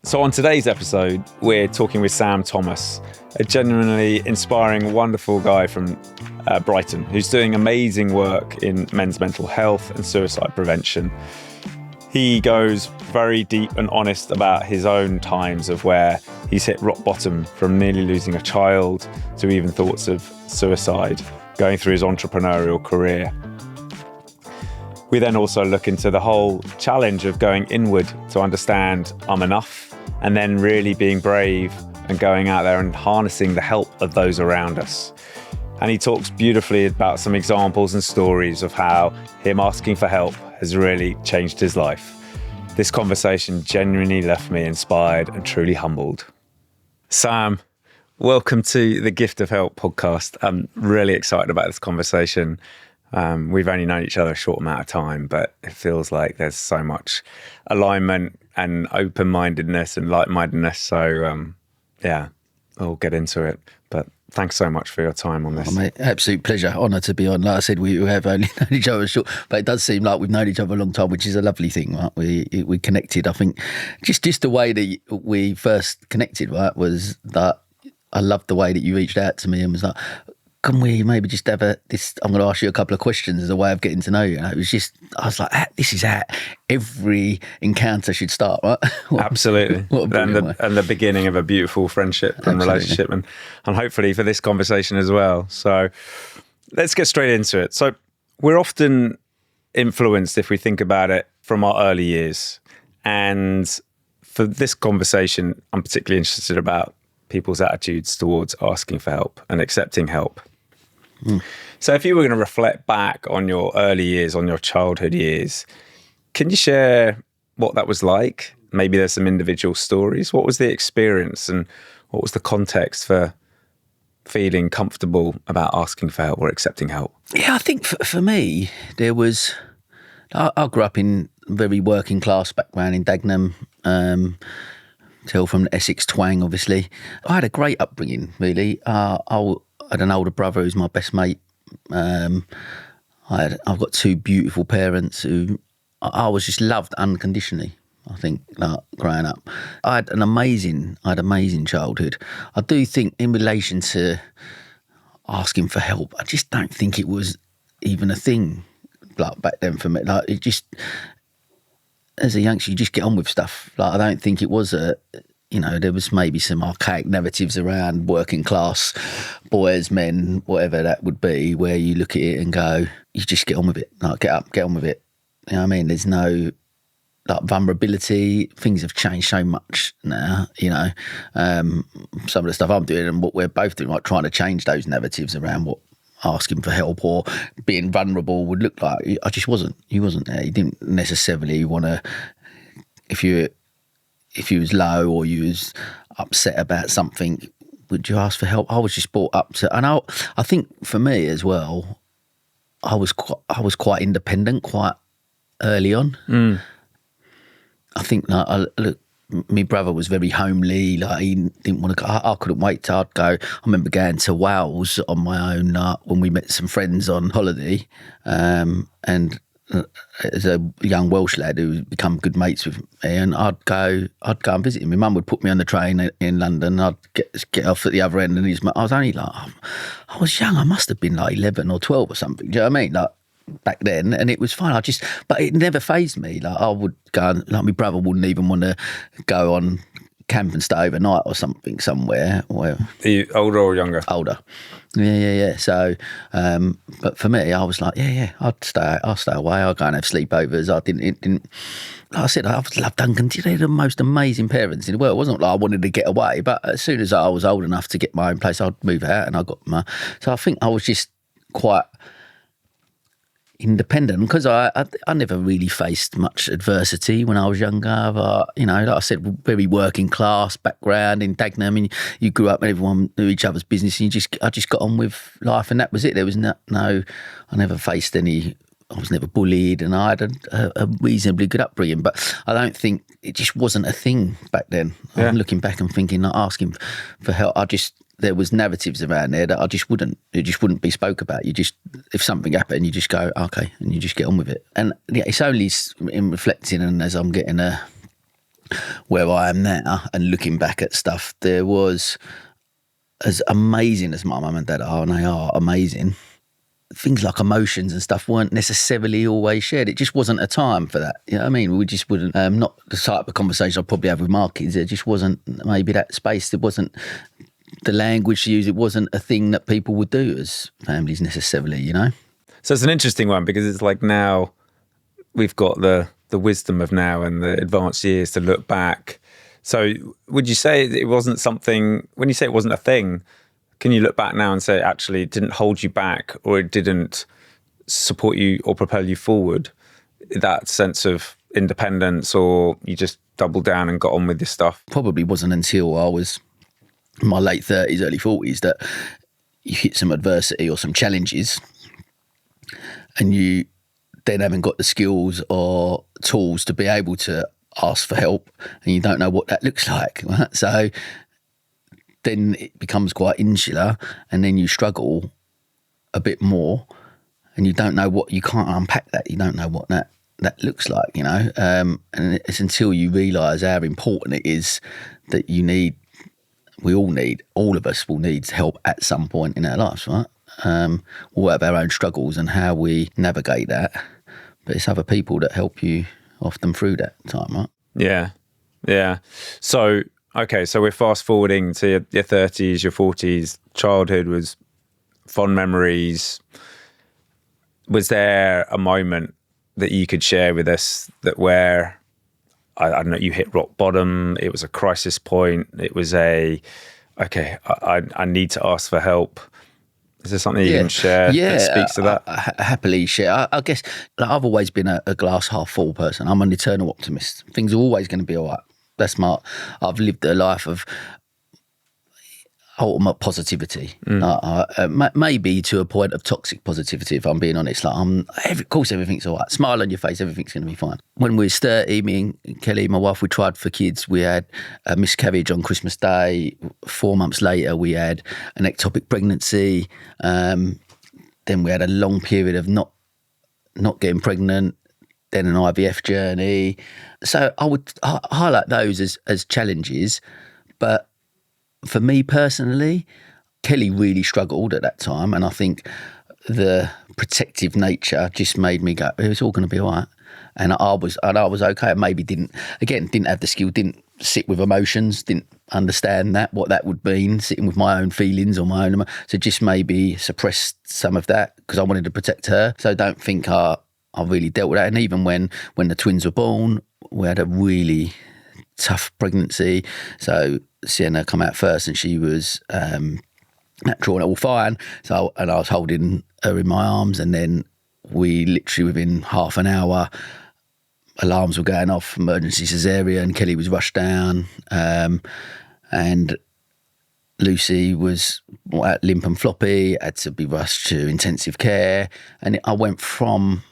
So on today's episode, we're talking with Sam Thomas, a genuinely inspiring, wonderful guy from Brighton, who's doing amazing work in men's mental health and suicide prevention. He goes very deep and honest about his own times of where he's hit rock bottom, from nearly losing a child to even thoughts of suicide, going through his entrepreneurial career. We then also look into the whole challenge of going inward to understand I'm enough, and then really being brave and going out there and harnessing the help of those around us. And he talks beautifully about some examples and stories of how him asking for help has really changed his life. This conversation genuinely left me inspired and truly humbled. Sam, welcome to the Gift of Help podcast. I'm really excited about this conversation. We've only known each other a short amount of time, but it feels like there's so much alignment and open-mindedness and like-mindedness. So, we'll get into it. But thanks so much for your time on this. Oh, mate, absolute pleasure. Honour to be on. Like I said, we have only known each other short, but it does seem like we've known each other a long time, which is a lovely thing, right? We connected. I think just the way that we first connected, right, was that I loved the way that you reached out to me and was like, can we maybe just have this? I'm going to ask you a couple of questions as a way of getting to know you. And it was just, I was like, this is how every encounter should start, right? Absolutely. And the beginning of a beautiful friendship and relationship, and hopefully for this conversation as well. So let's get straight into it. So we're often influenced, if we think about it, from our early years. And for this conversation, I'm particularly interested about people's attitudes towards asking for help and accepting help. So if you were going to reflect back on your early years, on your childhood years, can you share what that was like? Maybe there's some individual stories. What was the experience and what was the context for feeling comfortable about asking for help or accepting help? Yeah, I think for me, I grew up in a very working class background in Dagenham, till from the Essex twang, obviously. I had a great upbringing, really. I had an older brother who's my best mate. I've got two beautiful parents who I was just loved unconditionally, I think, like, growing up. I had amazing childhood. I do think in relation to asking for help, I just don't think it was even a thing, like, back then for me. Like, it just, as a youngster, you just get on with stuff. Like, I don't think it was there was maybe some archaic narratives around working class boys, men, whatever that would be, where you look at it and go, you just get on with it. Like, get up, get on with it. You know what I mean? There's no, like, vulnerability. Things have changed so much now, some of the stuff I'm doing and what we're both doing, like trying to change those narratives around what asking for help or being vulnerable would look like. I just wasn't. He wasn't there. He didn't necessarily want to, if you was low or you was upset about something, would you ask for help? I was just brought up to, and I think for me as well, I was quite independent quite early on. I think, like, my brother was very homely. Like, he didn't want to go. I couldn't wait till I'd go. I remember going to Wales on my own when we met some friends on holiday, and as a young Welsh lad who become good mates with me, and I'd go and visit him. My mum would put me on the train in London. I'd get off at the other end, and I was only like, I was young. I must have been like 11 or 12 or something. Do you know what I mean? Like, back then, and it was fine. But it never fazed me. Like, I would go, and, like, my brother wouldn't even want to go on camp and stay overnight or something somewhere. Are you older or younger? Older. Yeah. So, but for me, I was like, I'll stay away. I'll go and have sleepovers. I didn't. Like I said, I loved unconditionally. They're the most amazing parents in the world. It wasn't like I wanted to get away, but as soon as I was old enough to get my own place, I'd move out, and I got my. So I think I was just quite independent because I never really faced much adversity when I was younger. But, like I said, very working class background in Dagenham. I mean, you grew up and everyone knew each other's business, and I just got on with life, and that was it. There was no I never faced any. I was never bullied, and I had a reasonably good upbringing. But I don't think it just wasn't a thing back then. Yeah. I'm looking back and thinking, not asking for help. There was narratives around there that it just wouldn't be spoke about. You just, if something happened, you just go, okay, and you just get on with it. And yeah, it's only in reflecting and as I'm getting where I am now and looking back at stuff, there was, as amazing as my mum and dad are, and they are amazing, things like emotions and stuff weren't necessarily always shared. It just wasn't a time for that. You know what I mean? We just wouldn't, not the type of conversation I'd probably have with my kids. There just wasn't maybe that space. There wasn't the language to use. It wasn't a thing that people would do as families necessarily, you know? So it's an interesting one because it's like now we've got the wisdom of now and the advanced years to look back. So would you say it wasn't something, when you say it wasn't a thing, can you look back now and say actually it didn't hold you back or it didn't support you or propel you forward? That sense of independence, or you just doubled down and got on with this stuff? Probably wasn't until I was in my late 30s, early 40s that you hit some adversity or some challenges and you then haven't got the skills or tools to be able to ask for help, and you don't know what that looks like. Right? So then it becomes quite insular, and then you struggle a bit more, and you don't know what, you can't unpack that. You don't know what that looks like, you know. And it's until you realise how important it is that you need, all of us will need help at some point in our lives, right? We'll have our own struggles and how we navigate that, but it's other people that help you often through that time, right? Yeah. So, okay, so we're fast forwarding to your 30s, your 40s. Childhood was fond memories. Was there a moment that you could share with us that where, I don't know, you hit rock bottom, it was a crisis point, it was I need to ask for help? Is there something you can share that speaks to that? I happily share. I guess I've always been a glass half full person. I'm an eternal optimist. Things are always going to be all right. I've lived a life of ultimate positivity. Maybe to a point of toxic positivity, if I'm being honest. Of course, everything's all right. Smile on your face, everything's going to be fine. When we was 30, me and Kelly, my wife, we tried for kids. We had a miscarriage on Christmas Day. 4 months later, we had an ectopic pregnancy. Then we had a long period of not getting pregnant. Then an IVF journey. So I would highlight those as challenges, but for me personally, Kelly really struggled at that time, and I think the protective nature just made me go, it's all going to be all right. And I was okay. I maybe didn't have the skill, didn't sit with emotions, didn't understand what that would mean, sitting with my own feelings or my own, so just maybe suppressed some of that because I wanted to protect her. So I don't think I really dealt with that. And even when the twins were born, we had a really tough pregnancy. So Sienna come out first and she was natural and all fine. So, and I was holding her in my arms, and then we literally within half an hour, alarms were going off, emergency cesarean, Kelly was rushed down, and Lucy was limp and floppy, had to be rushed to intensive care. And I went from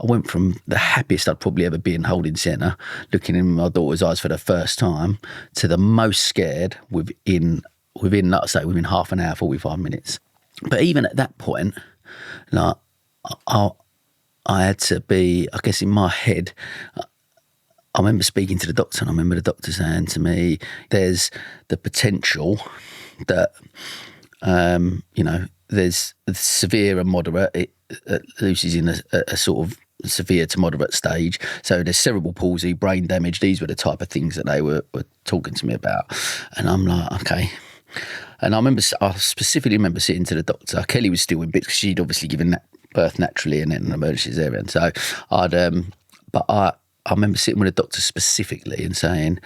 the happiest I'd probably ever been holding Sienna, looking in my daughter's eyes for the first time, to the most scared within like I say, within half an hour, 45 minutes. But even at that point, like I had to be, I guess in my head, I remember speaking to the doctor, and I remember the doctor saying to me, there's the potential that, there's severe and moderate. Lucy's in a sort of severe to moderate stage. So there's cerebral palsy, brain damage. These were the type of things that they were talking to me about. And I'm like, okay. And I specifically remember sitting to the doctor. Kelly was still in bits because she'd obviously given birth naturally and then an emergency cesarean. So I remember sitting with the doctor specifically and saying,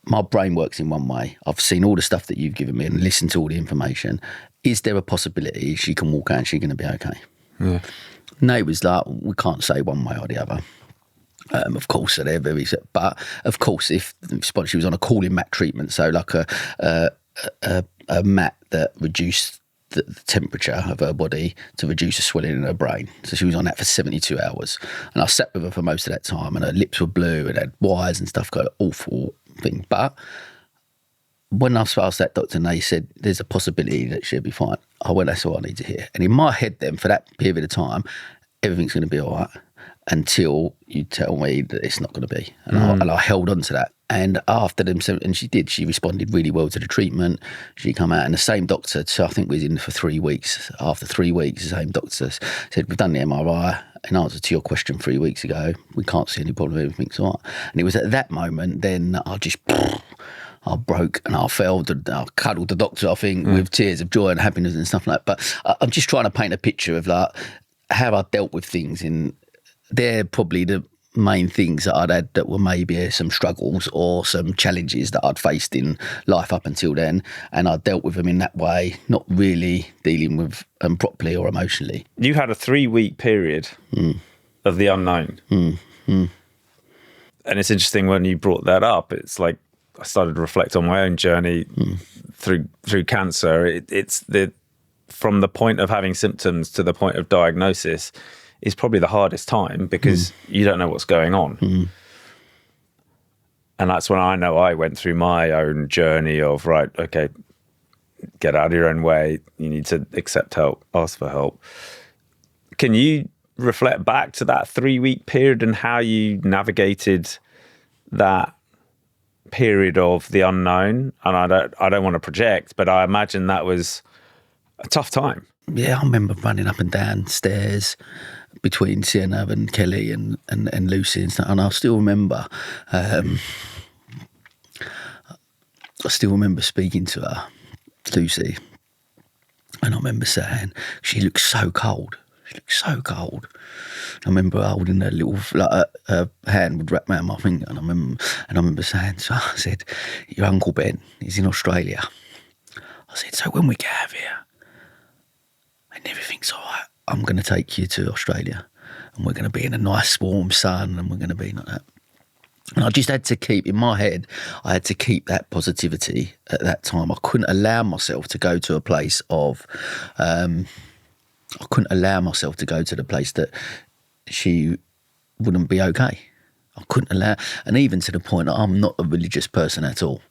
my brain works in one way. I've seen all the stuff that you've given me and listened to all the information. Is there a possibility she can walk out and she's going to be okay? Yeah. No, it was like, we can't say one way or the other. Of course, they're very, but of course, if she was on a cooling mat treatment, so like a mat that reduced the temperature of her body to reduce the swelling in her brain. So she was on that for 72 hours. And I sat with her for most of that time, and her lips were blue and had wires and stuff, got an awful thing. But when I asked that doctor and they said there's a possibility that she'll be fine, I went, that's all I need to hear. And in my head then, for that period of time, everything's going to be all right. until you tell me that it's not going to be. And I held on to that. And after them, and she responded really well to the treatment. She come out, and the same doctor, so I think we was in for 3 weeks. After 3 weeks, the same doctor said, we've done the MRI. In answer to your question 3 weeks ago, we can't see any problem, everything's all right. And it was at that moment then I broke and I fell. I cuddled the doctor, I think, with tears of joy and happiness and stuff like that. But I'm just trying to paint a picture of like how I dealt with things. They're probably the main things that I'd had that were maybe some struggles or some challenges that I'd faced in life up until then. And I dealt with them in that way, not really dealing with them properly or emotionally. You had a 3-week period of the unknown. And it's interesting when you brought that up, it's like I started to reflect on my own journey through cancer. It's from the point of having symptoms to the point of diagnosis is probably the hardest time because you don't know what's going on. And that's when I know I went through my own journey of, right, okay, get out of your own way. You need to accept help, ask for help. Can you reflect back to that 3-week period and how you navigated that period of the unknown? And I don't want to project, but I imagine that was a tough time. Yeah, I remember running up and down stairs between Sienna and Kelly and Lucy and stuff. And I still remember, speaking to her, Lucy, and I remember saying, she looks so cold. She looked so cold. I remember holding her little, like her hand would wrap around my finger, and I remember saying, so I said, your Uncle Ben, he's in Australia. I said, so when we get out of here and everything's all right, I'm going to take you to Australia and we're going to be in a nice warm sun and we're going to be like that. And I just had to keep, in my head, I had to keep that positivity at that time. I couldn't allow myself to go to a place of, I couldn't allow myself to go to the place that she wouldn't be okay. I couldn't allow, and even to the point that I'm not a religious person at all.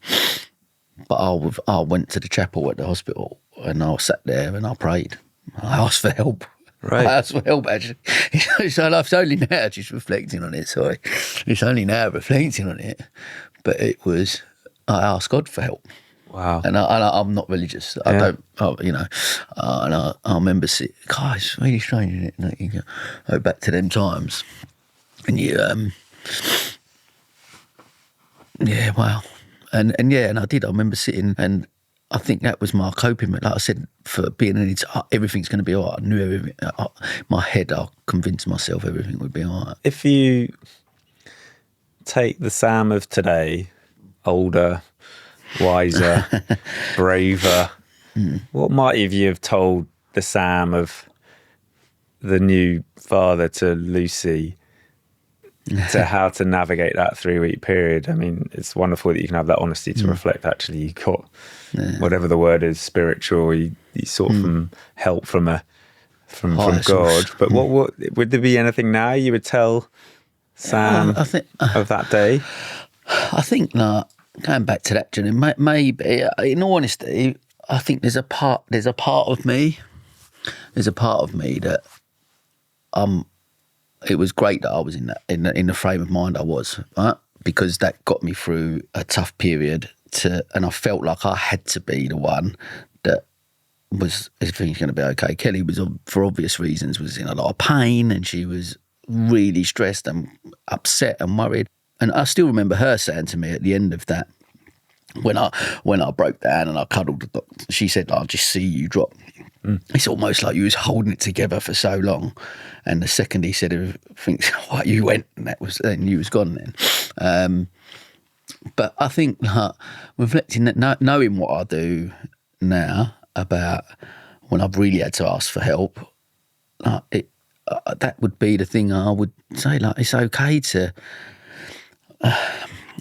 But I went to the chapel at the hospital and I sat there and I prayed. I asked for help. Right. I asked for help, actually. So it's only now just reflecting on it, sorry. It's only now reflecting on it. But it was, I asked God for help. Wow. And I'm not religious. I don't, and I remember seeing, God, it's really strange, isn't it? Like you go back to them times. And you, yeah, wow. And I did. I remember sitting, and I think that was my coping. Like I said, for being in it, everything's going to be all right. I knew everything. My head, I convinced myself everything would be all right. If you take the Sam of today, older, wiser, braver, what might you have told the Sam of the new father to Lucy to how to navigate that 3-week period? I mean, it's wonderful that you can have that honesty to reflect. Actually, you got whatever the word is, spiritual. You sought from help from God. Source. But what would there be anything now you would tell Sam I think, of that day? I think going back to that journey, maybe in all honesty, I think there's a part of me that it was great that I was in the frame of mind I was, right? Because that got me through a tough period and I felt like I had to be the one that was, everything's going to be okay. Kelly was, for obvious reasons, was in a lot of pain and she was really stressed and upset and worried. And I still remember her saying to me at the end of that, when I broke down and I cuddled the doctor, she said, I'll just see you drop. It's almost like you was holding it together for so long. And the second he said everything, what you went, and you was gone then. But I think reflecting that, knowing what I do now about when I've really had to ask for help, that would be the thing I would say, like, it's okay to...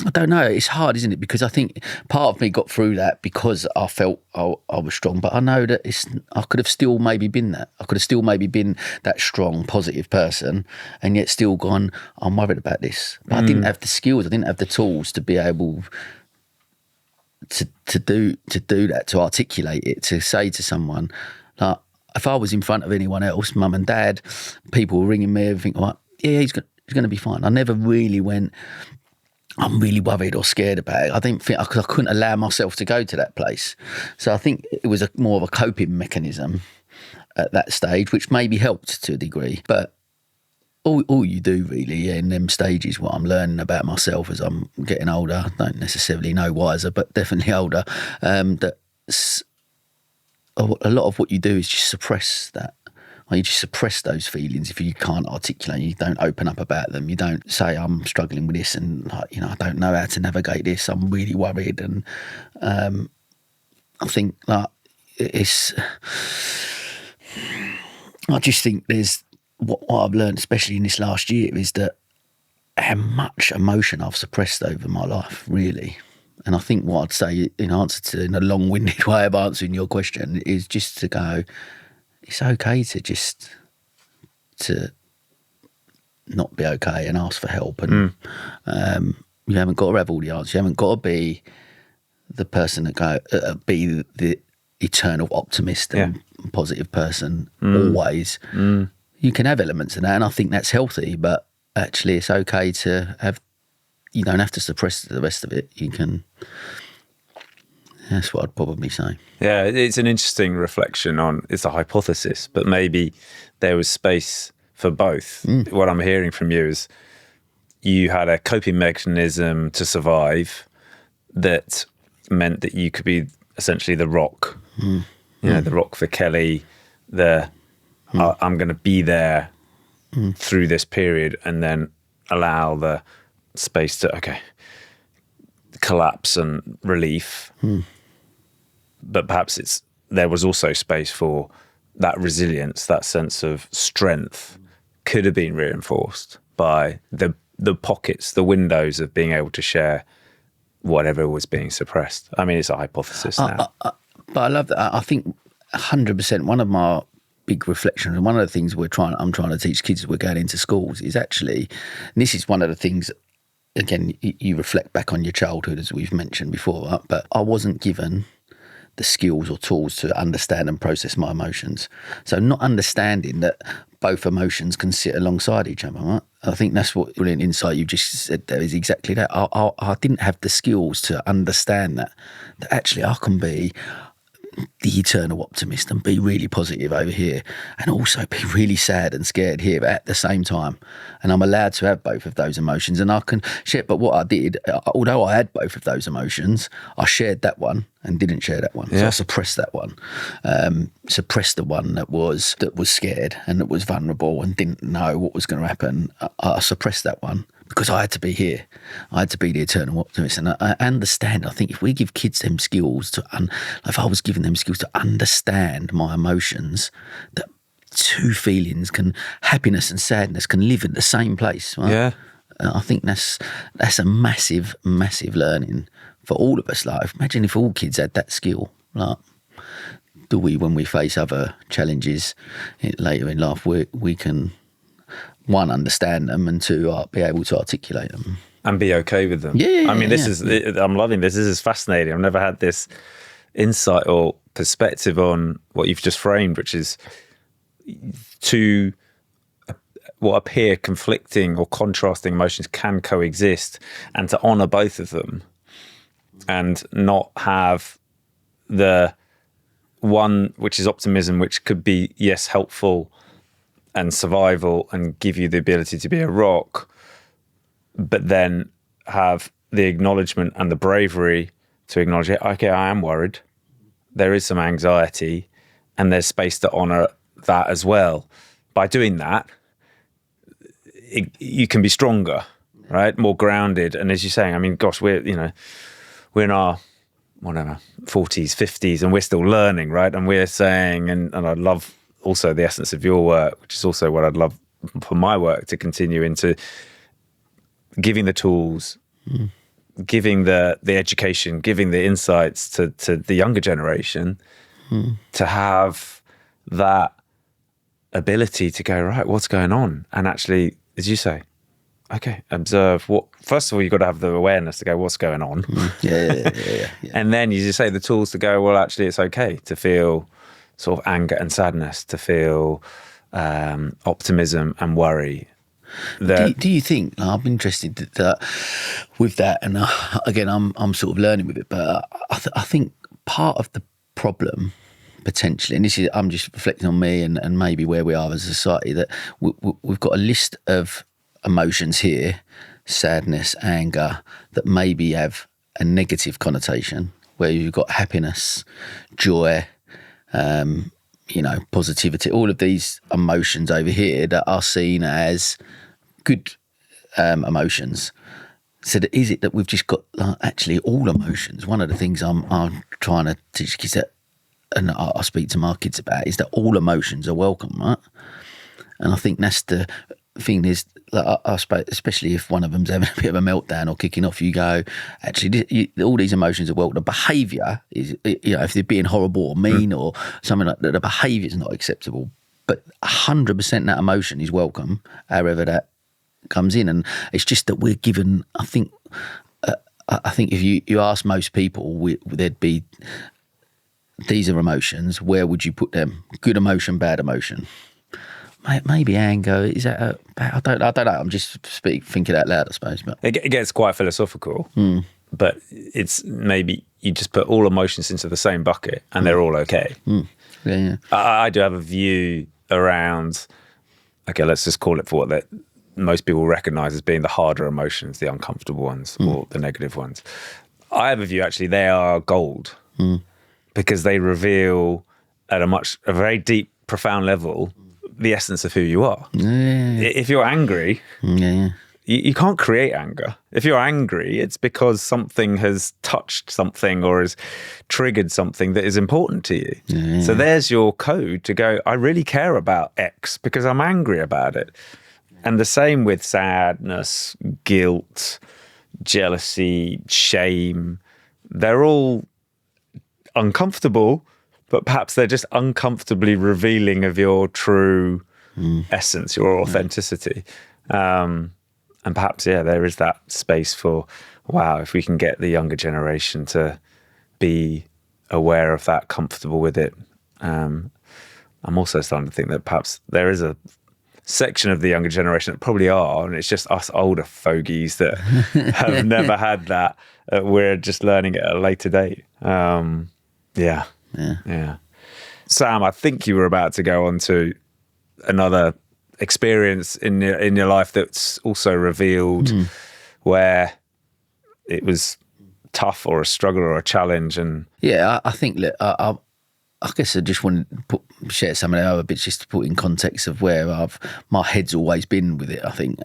I don't know. It's hard, isn't it? Because I think part of me got through that because I felt I was strong. But I know that I could have still maybe been that. I could have still maybe been that strong, positive person, and yet still gone, I'm worried about this. But I didn't have the skills. I didn't have the tools to be able to do that, to articulate it, to say to someone, like, if I was in front of anyone else, mum and dad, people were ringing me, everything like, yeah, he's going to be fine. I never really went, I'm really worried or scared about it. I didn't think, because I couldn't allow myself to go to that place. So I think it was more of a coping mechanism at that stage, which maybe helped to a degree. But all you do really in them stages, what I'm learning about myself as I'm getting older, don't necessarily know wiser, but definitely older, that a lot of what you do is just suppress that. Or you just suppress those feelings if you can't articulate. You don't open up about them. You don't say, I'm struggling with this and, I don't know how to navigate this. I'm really worried. And I think I just think there's what I've learned, especially in this last year, is that how much emotion I've suppressed over my life, really. And I think what I'd say in a long-winded way of answering your question is just to go, it's okay to not be okay and ask for help. And you haven't got to have all the answers. You haven't got to be the person that be the eternal optimist and positive person always. You can have elements of that, and I think that's healthy, but actually it's okay to have, you don't have to suppress the rest of it. You can, that's what I'd probably say. Yeah, it's an interesting reflection on, it's a hypothesis, but maybe there was space for both. What I'm hearing from you is you had a coping mechanism to survive that meant that you could be essentially the rock, the rock for Kelly, I'm going to be there through this period, and then allow the space to, collapse and relief. But perhaps there was also space for that resilience, that sense of strength could have been reinforced by the pockets, the windows of being able to share whatever was being suppressed. I mean, it's a hypothesis now. But I love that. I think 100%. One of my big reflections, and one of the things I'm trying to teach kids as we're going into schools is actually, and this is one of the things, again, you reflect back on your childhood, as we've mentioned before, right? But I wasn't given the skills or tools to understand and process my emotions. So not understanding that both emotions can sit alongside each other, right? I think that's what brilliant insight you just said there is exactly that. I didn't have the skills to understand that actually I can be the eternal optimist and be really positive over here, and also be really sad and scared here at the same time. And I'm allowed to have both of those emotions, and I can share. But what I did, although I had both of those emotions, I shared that one and didn't share that one. So I suppressed that one, suppressed the one that was scared and that was vulnerable and didn't know what was going to happen. I suppressed that one because I had to be here. I had to be the eternal optimist. And I understand, I think if we give kids them skills if I was giving them skills to understand my emotions, that two feelings happiness and sadness can live in the same place. Right? Yeah. I think that's a massive, massive learning for all of us. Like, imagine if all kids had that skill. Like, when we face other challenges later in life, we can, one, understand them, and two, be able to articulate them. And be okay with them. Yeah. I mean, I'm loving this. This is fascinating. I've never had this insight or perspective on what you've just framed, which is what appear conflicting or contrasting emotions can coexist, and to honour both of them and not have the one which is optimism, which could be, yes, helpful and survival and give you the ability to be a rock, but then have the acknowledgement and the bravery to acknowledge it. Okay, I am worried. There is some anxiety, and there's space to honour that as well. By doing that, you can be stronger, right? More grounded. And as you're saying, I mean, gosh, we're in our 40s, 50s, and we're still learning, right? And we're saying, and I love also the essence of your work, which is also what I'd love for my work to continue into, giving the tools, giving the education, giving the insights to the younger generation to have that ability to go, right, what's going on? And actually, as you say, okay, observe what, first of all, you've got to have the awareness to go, what's going on? Yeah. And then you just say the tools to go, well, actually, it's okay to feel sort of anger and sadness, to feel optimism and worry. Do you think, I'm interested with that, and again, I'm sort of learning with it, but I think part of the problem potentially, and this is, I'm just reflecting on me and maybe where we are as a society, that we've got a list of emotions here, sadness, anger, that maybe have a negative connotation, where you've got happiness, joy, positivity, all of these emotions over here that are seen as good emotions. So is it that we've just got actually all emotions? One of the things I'm trying to teach kids that, and I speak to my kids about, is that all emotions are welcome, right? And I think that's the thing is, like, I suppose, especially if one of them's having a bit of a meltdown or kicking off, you go, actually, all these emotions are welcome. The behaviour is, if they're being horrible or mean or something like that, the behaviour is not acceptable. But 100% that emotion is welcome, however that comes in. And it's just that we're given, I think if you ask most people, there'd be, these are emotions, where would you put them? Good emotion, bad emotion. Maybe anger, is that I don't know, I'm just thinking out loud, I suppose. But it gets quite philosophical, but it's maybe you just put all emotions into the same bucket and they're all okay. Yeah. I do have a view around, okay, let's just call it for what that most people recognise as being the harder emotions, the uncomfortable ones or the negative ones. I have a view, actually, they are gold because they reveal at a very deep, profound level the essence of who you are. If you're angry, you can't create anger. If you're angry, it's because something has touched something or has triggered something that is important to you. So there's your code to go, I really care about X because I'm angry about it. And the same with sadness, guilt, jealousy, shame. They're all uncomfortable, but perhaps they're just uncomfortably revealing of your true essence, your authenticity. And perhaps, there is that space for, wow, if we can get the younger generation to be aware of that, comfortable with it. I'm also starting to think that perhaps there is a section of the younger generation that probably are, and it's just us older fogies that have never had that. We're just learning it at a later date. Yeah. Sam, I think you were about to go on to another experience in your life that's also revealed where it was tough or a struggle or a challenge. And I think that I guess I just want to share some of the other bits just to put in context of where my head's always been with it, I think.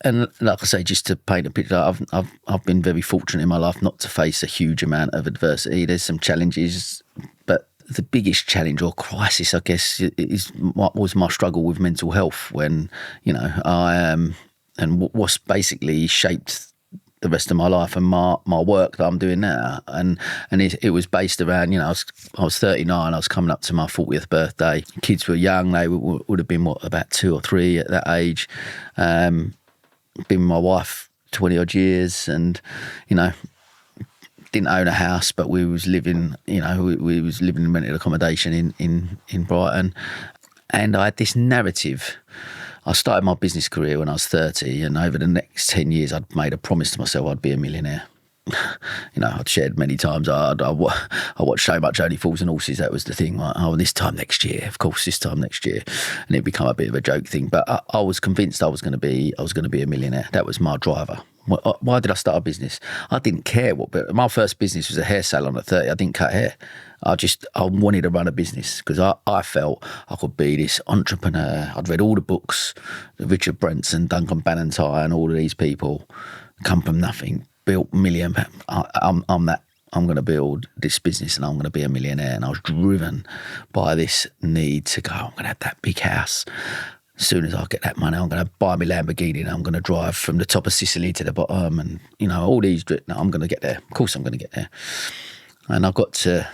And like I say, just to paint a picture, I've been very fortunate in my life not to face a huge amount of adversity. There's some challenges, but the biggest challenge or crisis, I guess, was my struggle with mental health when, and what's basically shaped the rest of my life and my work that I'm doing now. And it was based around, I was 39, I was coming up to my 40th birthday. Kids were young, they would have been, about 2 or 3 at that age. Been with my wife 20 odd years and, didn't own a house, but we was living, we was living in rented accommodation in Brighton. And I had this narrative. I started my business career when I was 30, and over the next 10 years, I'd made a promise to myself I'd be a millionaire. I'd shared many times. I watched so much Only Fools and Horses. That was the thing. Like, this time next year, of course, this time next year, and it became a bit of a joke thing. But I was convinced I was going to be a millionaire. That was my driver. Why did I start a business? I didn't care but my first business was a hair salon at 30. I didn't cut hair. I wanted to run a business because I felt I could be this entrepreneur. I'd read all the books, Richard Branson, Duncan Bannatyne, and all of these people come from nothing, built million. I'm that. I'm going to build this business and I'm going to be a millionaire. And I was driven by this need to go, I'm going to have that big house. As soon as I get that money, I'm going to buy my Lamborghini and I'm going to drive from the top of Sicily to the bottom. And, all these, I'm going to get there. Of course I'm going to get there. And I got to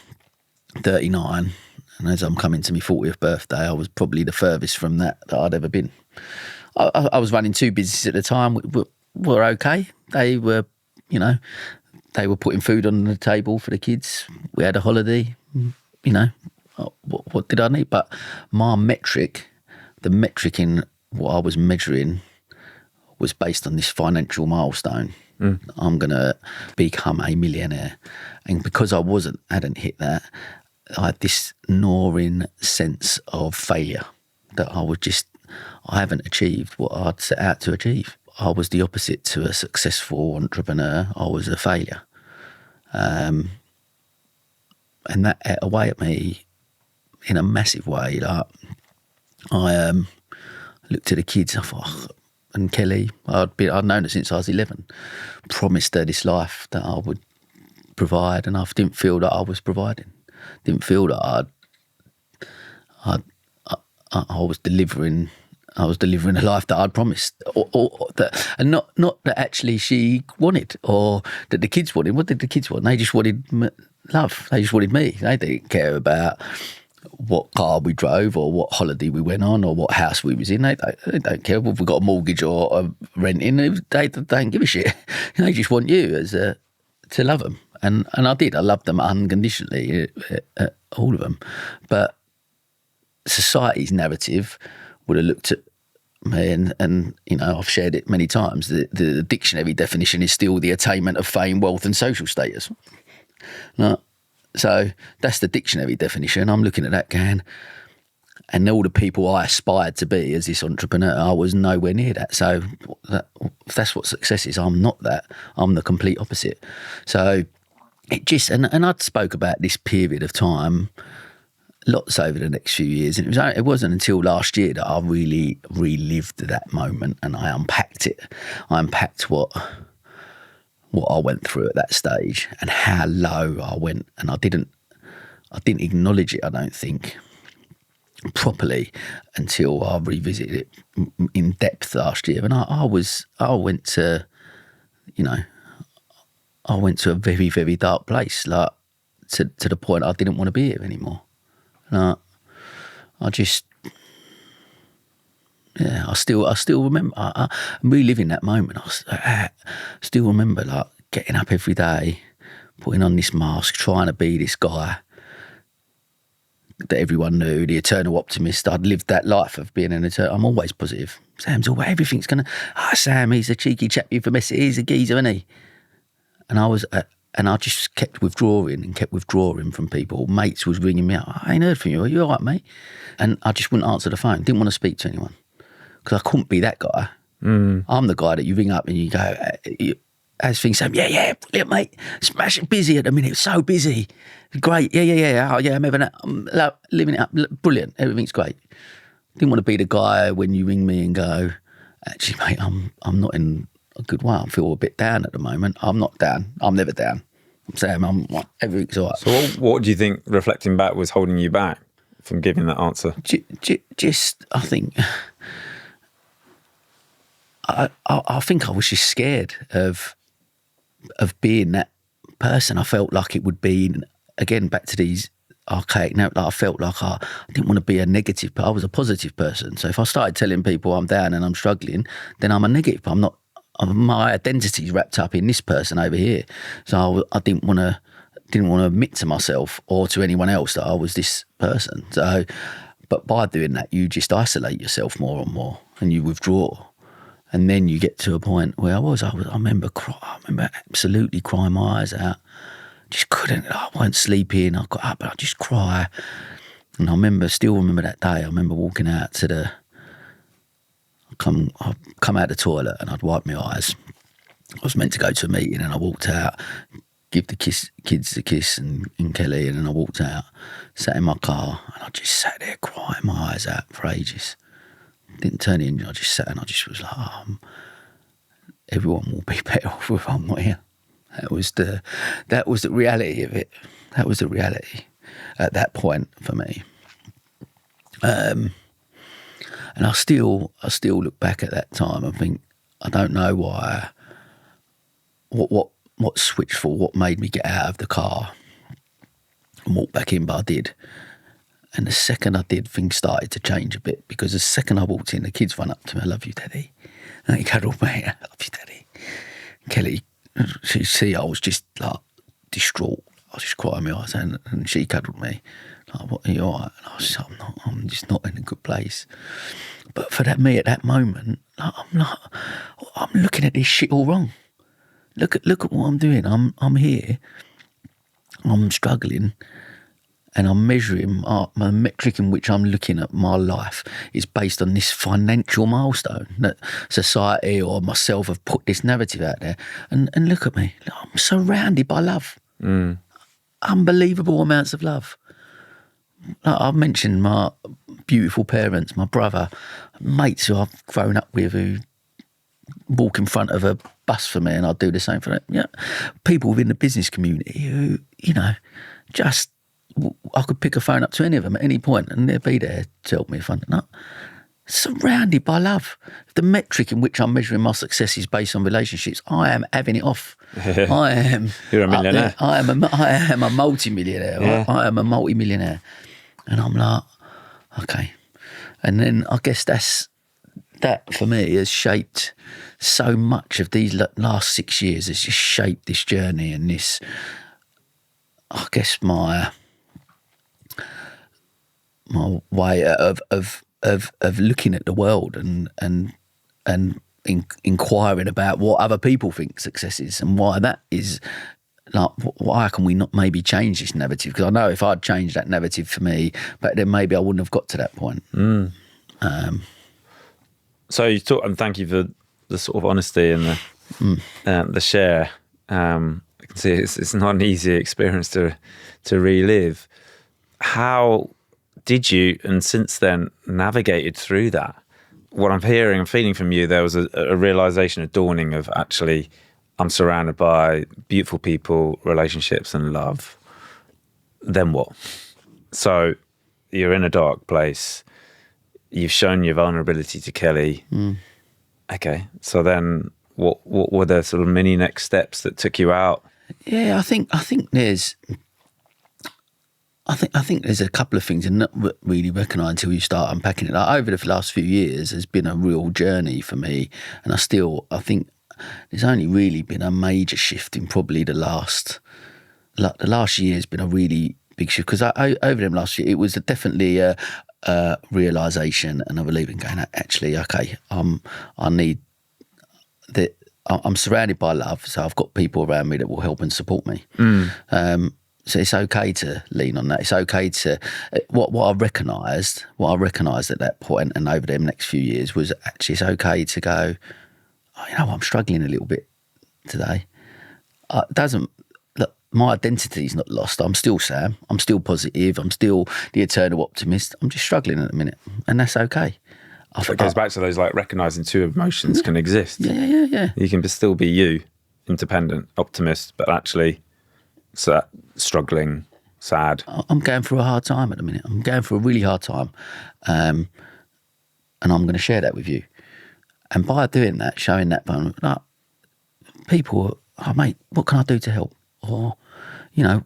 39, and as I'm coming to my 40th birthday, I was probably the furthest from that I'd ever been. I was running 2 businesses at the time, were okay. They were, they were putting food on the table for the kids. We had a holiday, what did I need? But my metric, the metric in what I was measuring was based on this financial milestone. I'm going to become a millionaire. And because I hadn't hit that, I had this gnawing sense of failure, that I haven't achieved what I'd set out to achieve. I was the opposite to a successful entrepreneur. I was a failure. And that ate away at me in a massive way. Like, I looked at the kids, I thought, and Kelly, I'd known her since I was 11, promised her this life that I would provide, and I didn't feel that I was providing. Didn't feel that I was delivering. I was delivering a life that I'd promised, and not that actually she wanted, or that the kids wanted. What did the kids want? They just wanted love. They just wanted me. They didn't care about what car we drove, or what holiday we went on, or what house we was in. They don't care if we got a mortgage or a renting. They don't give a shit. They just want you to love them, and I did. I loved them unconditionally, all of them. But society's narrative would have looked at me, and you know, I've shared it many times. The dictionary definition is still the attainment of fame, wealth, and social status. No. So that's the dictionary definition. I'm looking at that going, and all the people I aspired to be as this entrepreneur, I was nowhere near that. So if that's what success is, I'm not that. I'm the complete opposite. So it just, and I'd spoke about this period of time lots over the next few years, and it wasn't until last year that I really relived that moment, and I unpacked it. I unpacked what I went through at that stage and how low I went, and I didn't acknowledge it, I don't think, properly until I revisited it in depth last year. And I went to a very, very dark place, like to the point I didn't want to be here anymore. I still remember. I'm reliving that moment. I still remember, like, getting up every day, putting on this mask, trying to be this guy that everyone knew, the eternal optimist. I'd lived that life of being an eternal. I'm always positive. Sam's always, everything's gonna. Sam, he's a cheeky chap. You from Essex. He's a geezer, isn't he? And I just kept withdrawing from people. Mates was ringing me up. I ain't heard from you. Are you all right, mate? And I just wouldn't answer the phone. Didn't want to speak to anyone because I couldn't be that guy. I'm the guy that you ring up and you go, as things say, yeah, brilliant, mate. Smash it, busy at the minute. So busy. Great. Yeah. Oh, yeah, I'm having living it up. Brilliant. Everything's great. Didn't want to be the guy when you ring me and go, actually, mate, I'm not in a good way. I feel a bit down at the moment. I'm not down. I'm never down. I'm saying everything's all right. So what do you think, reflecting back, was holding you back from giving that answer? Just, I think, I think I was just scared of being that person. I felt like it would be, again, back to these archaic now, like I felt like I didn't want to be a negative, but I was a positive person. So if I started telling people I'm down and I'm struggling, then I'm a negative. I'm not. My identity's wrapped up in this person over here. So I didn't want to admit to myself or to anyone else that I was this person. So, but by doing that, you just isolate yourself more and more, and you withdraw. And then you get to a point where I remember absolutely crying my eyes out. Just couldn't. I weren't sleeping. I got up and I just cry. And I still remember that day. I remember walking out to I'd come out of the toilet and I'd wipe my eyes. I was meant to go to a meeting and I walked out, give the kids a kiss and Kelly, and then I walked out, sat in my car, and I just sat there crying my eyes out for ages. Didn't turn the engine, I just sat and I just was like, everyone will be better off if I'm not here. That was the reality of it. That was the reality at that point for me. And I still look back at that time and think, I don't know why, what switched for, what made me get out of the car and walk back in, but I did. And the second I did, things started to change a bit, because the second I walked in, the kids ran up to me, I love you, Daddy. And he cuddled me, I love you, Daddy. Kelly, she I was just like distraught. I was just crying my eyes out, and she cuddled me. Like, what, are you all right? And I was like, I'm just not in a good place. But for me at that moment, like, I'm looking at this shit all wrong. Look at what I'm doing. I'm here. I'm struggling, and I'm measuring my metric in which I'm looking at my life is based on this financial milestone that society or myself have put this narrative out there. And look at me. I'm surrounded by love. Unbelievable amounts of love. Like I've mentioned my beautiful parents, my brother, mates who I've grown up with who walk in front of a bus for me and I'll do the same for them. Yeah, people within the business community who, just I could pick a phone up to any of them at any point and they'd be there to help me if I'm not. Surrounded by love. The metric in which I'm measuring my success is based on relationships. I am having it off. I am. You're a millionaire. I am a multi-millionaire. Yeah. I am a multi-millionaire. And I'm like, okay. And then I guess that for me has shaped so much of these last 6 years. Has just shaped this journey and this, I guess, my way of looking at the world and inquiring about what other people think success is and why that is. Like, why can we not maybe change this narrative? Because I know if I'd changed that narrative for me, but then maybe I wouldn't have got to that point. So you talk, and thank you for the sort of honesty and the share. I can see it's not an easy experience to relive. How did you, and since then, navigated through that? What I'm hearing and feeling from you, there was a realization, a dawning of actually, I'm surrounded by beautiful people, relationships and love. Then what? So you're in a dark place. You've shown your vulnerability to Kelly. Okay. So then what were the sort of mini next steps that took you out? Yeah, I think there's a couple of things and not really recognise until you start unpacking it. Like, over the last few years has been a real journey for me, and I think there's only really been a major shift in probably the last year has been a really big shift, because over them last year it was definitely a realisation and a belief in going, actually, okay, I need that. I'm surrounded by love, so I've got people around me that will help and support me. So it's okay to lean on that. It's okay to what I recognised at that point and over the next few years was actually it's okay to go, I'm struggling a little bit today. My identity's not lost. I'm still Sam. I'm still positive. I'm still the eternal optimist. I'm just struggling at the minute, and that's okay. It goes back to those, like, recognising two emotions can exist. Yeah. You can still be you, independent, optimist, but actually struggling, sad. I'm going through a hard time at the minute. I'm going through a really hard time, and I'm going to share that with you. And by doing that, showing that, like, people, mate, what can I do to help? Or,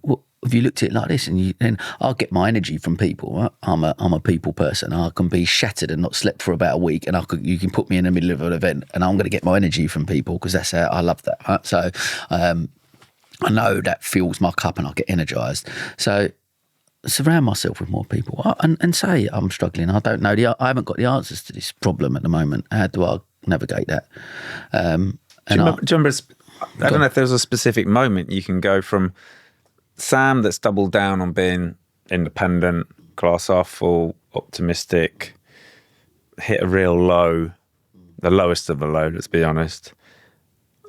what, have you looked at it like this? And then I'll get my energy from people. Right? I'm a people person. I can be shattered and not slept for about a week, and you can put me in the middle of an event, and I'm going to get my energy from people because that's how I love that. Right? So I know that fills my cup, and I get energised. So surround myself with more people and say I'm struggling. I don't know. I haven't got the answers to this problem at the moment. How do I navigate that? Do you remember? I don't know if there's a specific moment you can go from Sam that's doubled down on being independent, glass half full, optimistic, hit a real low, the lowest of the low, let's be honest.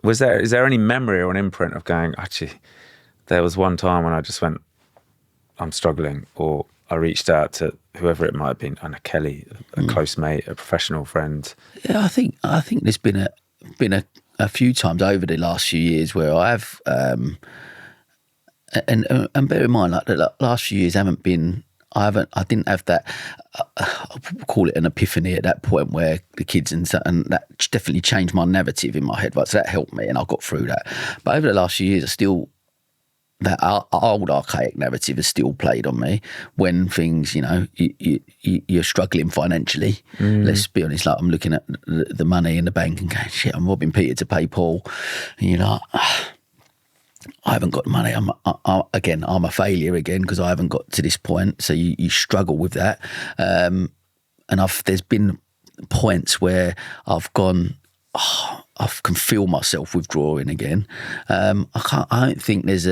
Is there any memory or an imprint of going, actually, there was one time when I just went, I'm struggling, or I reached out to whoever it might have been, I know, Kelly, a close mate, a professional friend? Yeah, I think there's been a few times over the last few years where I have, and bear in mind, like the last few years I didn't have that, I'll call it an epiphany at that point where the kids and that definitely changed my narrative in my head, right? So that helped me and I got through that. But over the last few years, that old archaic narrative has still played on me when things, you're struggling financially. Let's be honest, like I'm looking at the money in the bank and going, shit, I'm robbing Peter to pay Paul. And you're like, I haven't got money. I'm a failure again because I haven't got to this point. So you struggle with that. And there's been points where I've gone, I can feel myself withdrawing again. I don't think there's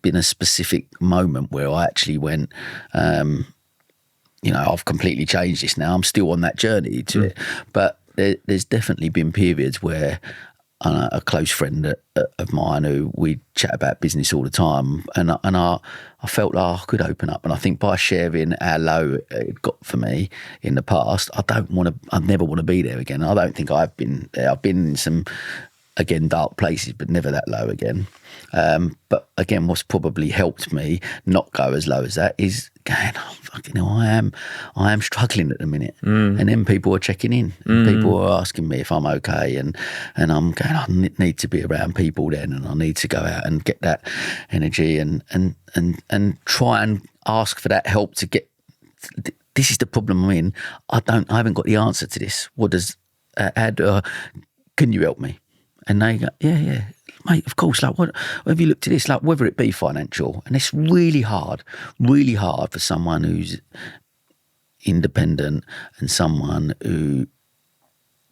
been a specific moment where I actually went, I've completely changed this now. I'm still on that journey to it. But there's definitely been periods where a close friend of mine who we chat about business all the time, and I felt like I could open up, and I think by sharing how low it got for me in the past, I never want to be there again. I don't think I've been there. I've been in some, again, dark places, but never that low again. But again, what's probably helped me not go as low as that is going, I am struggling at the minute. And then people are checking in, and people are asking me if I'm okay, and I'm going, I need to be around people then, and I need to go out and get that energy and try and ask for that help to get. This is the problem I'm in. I haven't got the answer to this. What does can you help me? And they go, yeah, mate, of course. Like, what have you looked at this? Like, whether it be financial, and it's really hard for someone who's independent and someone who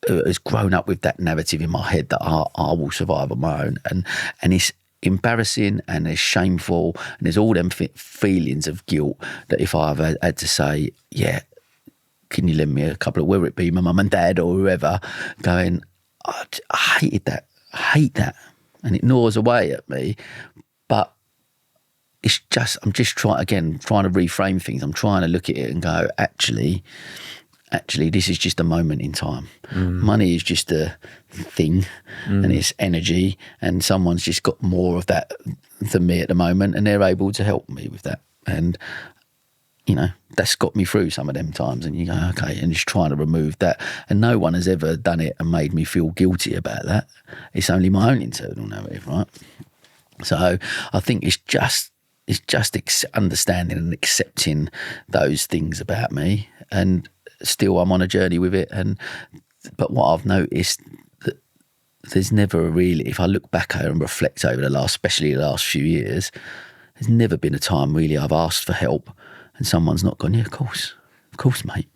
has grown up with that narrative in my head that I will survive on my own, and it's embarrassing and it's shameful, and there's all them feelings of guilt that if I've had to say, yeah, can you lend me a couple of, whether it be my mum and dad or whoever, going, I hate that, and it gnaws away at me. But it's just, I'm just trying to reframe things. I'm trying to look at it and go, actually, this is just a moment in time. Money is just a thing, and it's energy, and someone's just got more of that than me at the moment, and they're able to help me with that. And that's got me through some of them times, and you go, okay, and just trying to remove that. And no one has ever done it and made me feel guilty about that. It's only my own internal narrative, right? So I think it's just understanding and accepting those things about me, and still I'm on a journey with it. But what I've noticed, that there's never really, if I look back and reflect over especially the last few years, there's never been a time really I've asked for help and someone's not gone, yeah, of course, mate.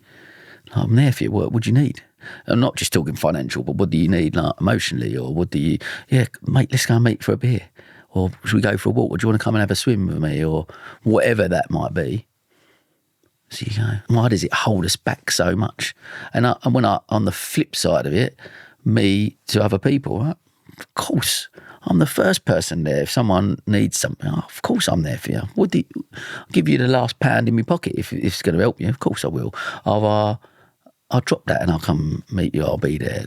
I'm there for you. What would you need? I'm not just talking financial, but what do you need, like emotionally, or what do you? Yeah, mate, let's go and meet for a beer, or should we go for a walk? Or do you want to come and have a swim with me, or whatever that might be? So you go, why does it hold us back so much? And when on the flip side of it, me to other people, right? Of course, I'm the first person there. If someone needs something, of course I'm there for you. I'll give you the last pound in my pocket if it's going to help you. Of course I will. I'll drop that and I'll come meet you. I'll be there.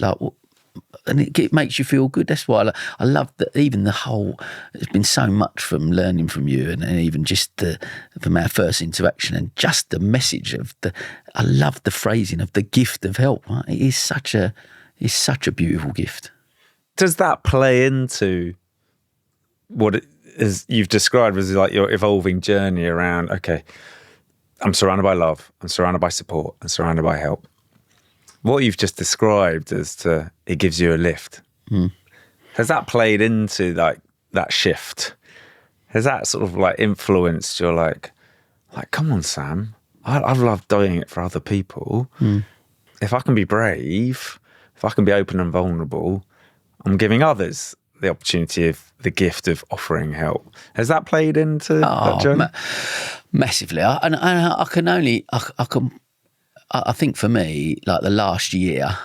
And it makes you feel good. That's why I love that. Even there's been so much from learning from you, and even just from our first interaction, and just the message of I love the phrasing of the gift of help. Right? It's such a beautiful gift. Does that play into what it is you've described as like your evolving journey around, okay, I'm surrounded by love, I'm surrounded by support, I'm surrounded by help. What you've just described as it gives you a lift. Has that played into like that shift? Has that sort of like influenced your like come on, Sam, I've loved doing it for other people. If I can be brave, if I can be open and vulnerable, I'm giving others the opportunity of the gift of offering help. Has that played into that journey? Massively. I think for me, like the last year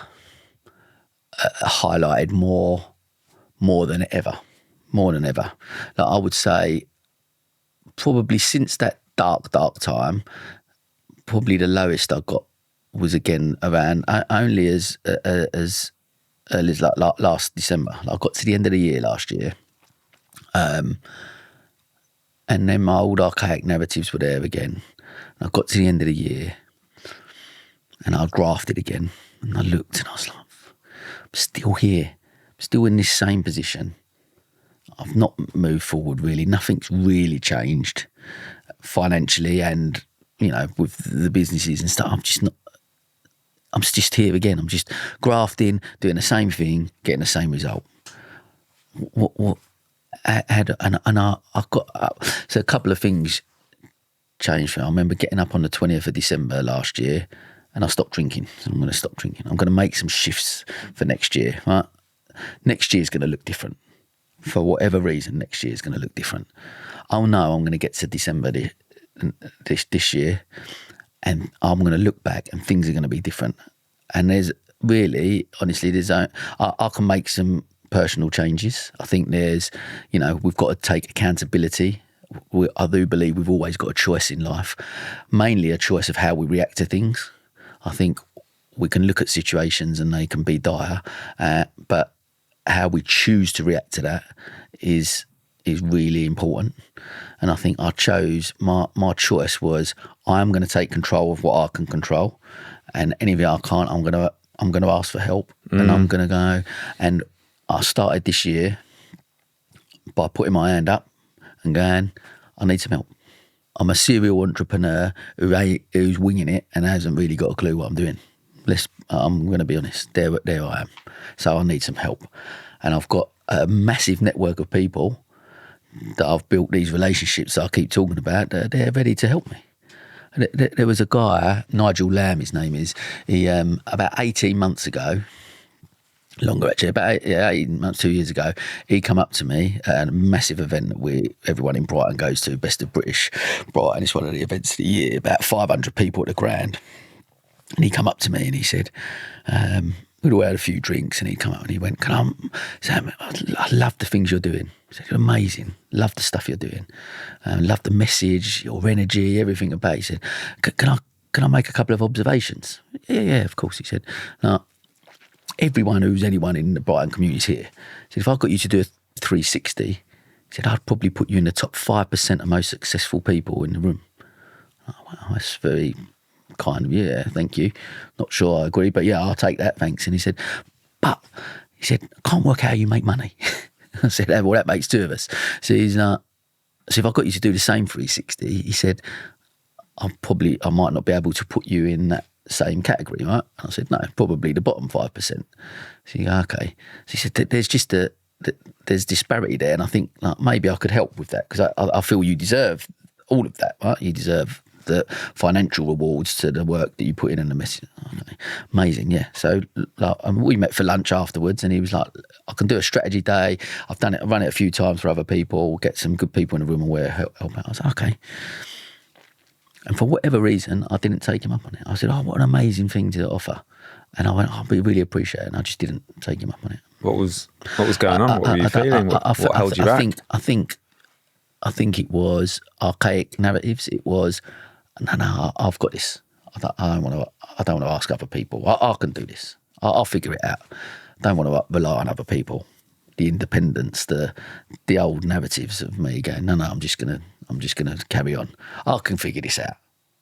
highlighted more than ever. Like I would say, probably since that dark time, probably the lowest I got was again around only as early as like last December. Like I got to the end of the year last year, and then my old archaic narratives were there again. And I got to the end of the year, and I grafted again, and I looked, and I was like, I'm still here, I'm still in this same position. I've not moved forward really. Nothing's really changed financially, and with the businesses and stuff. I'm just here again. I'm just grafting, doing the same thing, getting the same result. What? I got up. So a couple of things changed for me. I remember getting up on the 20th of December last year, and I stopped drinking. So I'm going to stop drinking. I'm going to make some shifts for next year. Right? Next year is going to look different. For whatever reason, next year is going to look different. Oh no, I'm going to get to December this year, and I'm going to look back, and things are going to be different. And there's really, honestly, I can make some personal changes. I think we've got to take accountability. I do believe we've always got a choice in life, mainly a choice of how we react to things. I think we can look at situations and they can be dire, but how we choose to react to that is really important. And I think I chose, my choice was, I'm going to take control of what I can control, and anything I can't, I'm going to ask for help, and I'm going to go. And I started this year by putting my hand up and going, I need some help. I'm a serial entrepreneur who's winging it and hasn't really got a clue what I'm doing. I'm going to be honest, there I am. So I need some help. And I've got a massive network of people that I've built these relationships that I keep talking about, that they're ready to help me. There was a guy, Nigel Lamb, his name is, he about 18 months ago, longer actually, about 18 months, 2 years ago, he come up to me at a massive event that everyone in Brighton goes to, Best of British Brighton. It's one of the events of the year, about 500 people at the Grand. And he come up to me and he said, we'd all had a few drinks, and he come up and he went, Sam, I love the things you're doing. He said, you're amazing. Love the stuff you're doing. Love the message, your energy, everything about it. He said, can I make a couple of observations? Yeah, of course, he said. Anyone in the Brighton community is here. He said, if I got you to do a 360, he said, I'd probably put you in the top 5% of most successful people in the room. Oh, wow, that's very kind of, yeah, thank you. Not sure I agree, but yeah, I'll take that, thanks. And he said, I can't work out how you make money. I said, well, that makes two of us. So so if I got you to do the same 360, he said, I might not be able to put you in that same category, right? And I said, no, probably the bottom 5%. So he goes, okay. So he said, there's disparity there, and I think maybe I could help with that, because I feel you deserve all of that, right? You deserve the financial rewards to the work that you put in and the message. Okay. Amazing, yeah. So we met for lunch afterwards, and he was like, I can do a strategy day. I've run it a few times for other people, get some good people in the room and help out. I was like, okay. And for whatever reason, I didn't take him up on it. I said, oh, what an amazing thing to offer. And I went, we really appreciate it. And I just didn't take him up on it. What was going on? What were you feeling? What held you back? I think it was archaic narratives. It was, no, I've got this. I don't want to ask other people. I can do this. I'll figure it out. I don't want to rely on other people. The independence, the old narratives of me going, no, I'm just gonna carry on. I can figure this out.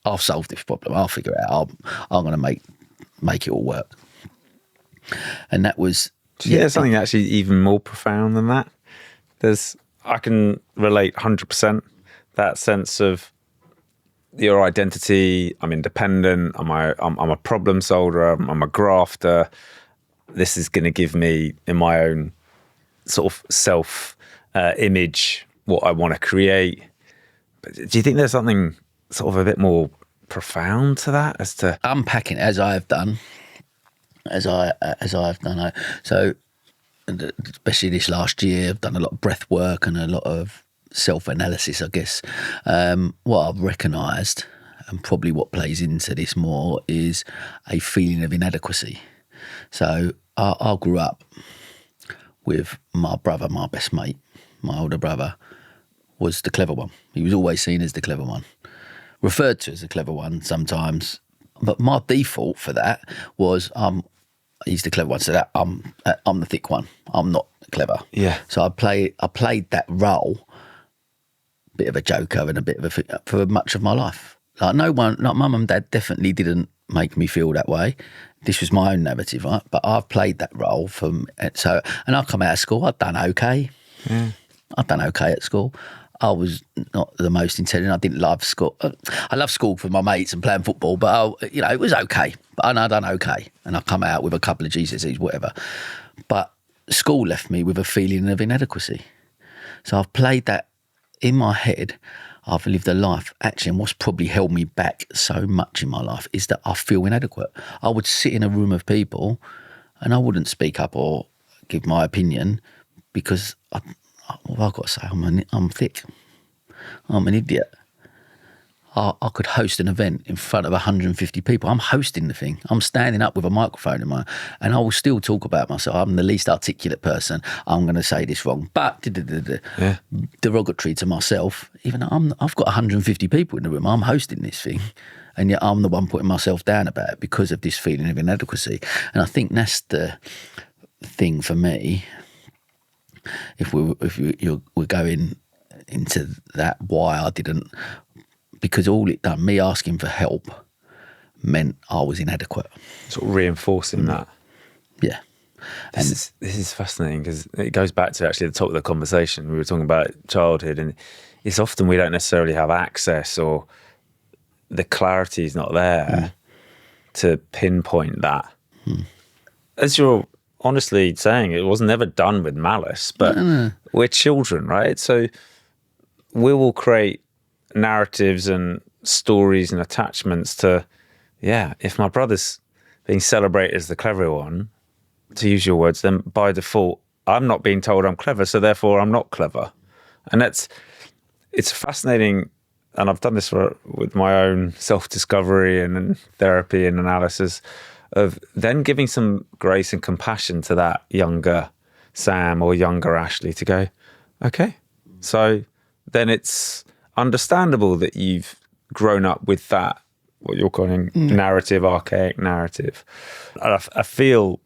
I'll solve this problem. I'll figure it out. I'm gonna make it all work. And that was. Do you think there's something actually even more profound than that? I can relate 100%. That sense of your identity. I'm independent. I'm a problem solver. I'm a grafter. This is going to give me, in my own sort of self image, what I want to create. But do you think there's something sort of a bit more profound to that, as to unpacking as I have done, so especially this last year, I've done a lot of breath work and a lot of self-analysis, I guess. What I've recognised, and probably what plays into this more, is a feeling of inadequacy. So I grew up with my brother, my best mate. My older brother was the clever one. He was always seen as the clever one, referred to as the clever one sometimes. But my default for that was he's the clever one, so that I'm the thick one. I'm not clever. Yeah. So I played that role, bit of a joker and a bit of for much of my life. Like mum and dad definitely didn't make me feel that way. This was my own narrative, right? But I've played that role and I come out of school, I'd done okay. Yeah. I'd done okay at school. I was not the most intelligent. I didn't love school. I loved school for my mates and playing football, but it was okay. But I done okay, and I come out with a couple of GCSEs, whatever. But school left me with a feeling of inadequacy. So I've played that in my head. I've lived a life, actually, and what's probably held me back so much in my life is that I feel inadequate. I would sit in a room of people and I wouldn't speak up or give my opinion because I've got to say, I'm thick. I'm an idiot. I could host an event in front of 150 people. I'm hosting the thing. I'm standing up with a microphone in my, and I will still talk about myself. I'm the least articulate person. I'm going to say this wrong, but derogatory to myself. Even though I've got 150 people in the room. I'm hosting this thing, and yet I'm the one putting myself down about it because of this feeling of inadequacy. And I think that's the thing for me. If we're going into that, why I didn't. Because all it done, me asking for help, meant I was inadequate. Sort of reinforcing that. Yeah. This is fascinating because it goes back to actually the top of the conversation. We were talking about childhood, and it's often we don't necessarily have access or the clarity is not there to pinpoint that. As you're honestly saying, it was never done with malice, but we're children, right? So we will create narratives and stories and attachments to, if my brother's being celebrated as the clever one, to use your words, then by default, I'm not being told I'm clever, so therefore I'm not clever. And it's fascinating, and I've done this with my own self-discovery and therapy and analysis, of then giving some grace and compassion to that younger Sam or younger Ashley to go, okay, so then it's understandable that you've grown up with that, what you're calling narrative, archaic narrative. And I feel,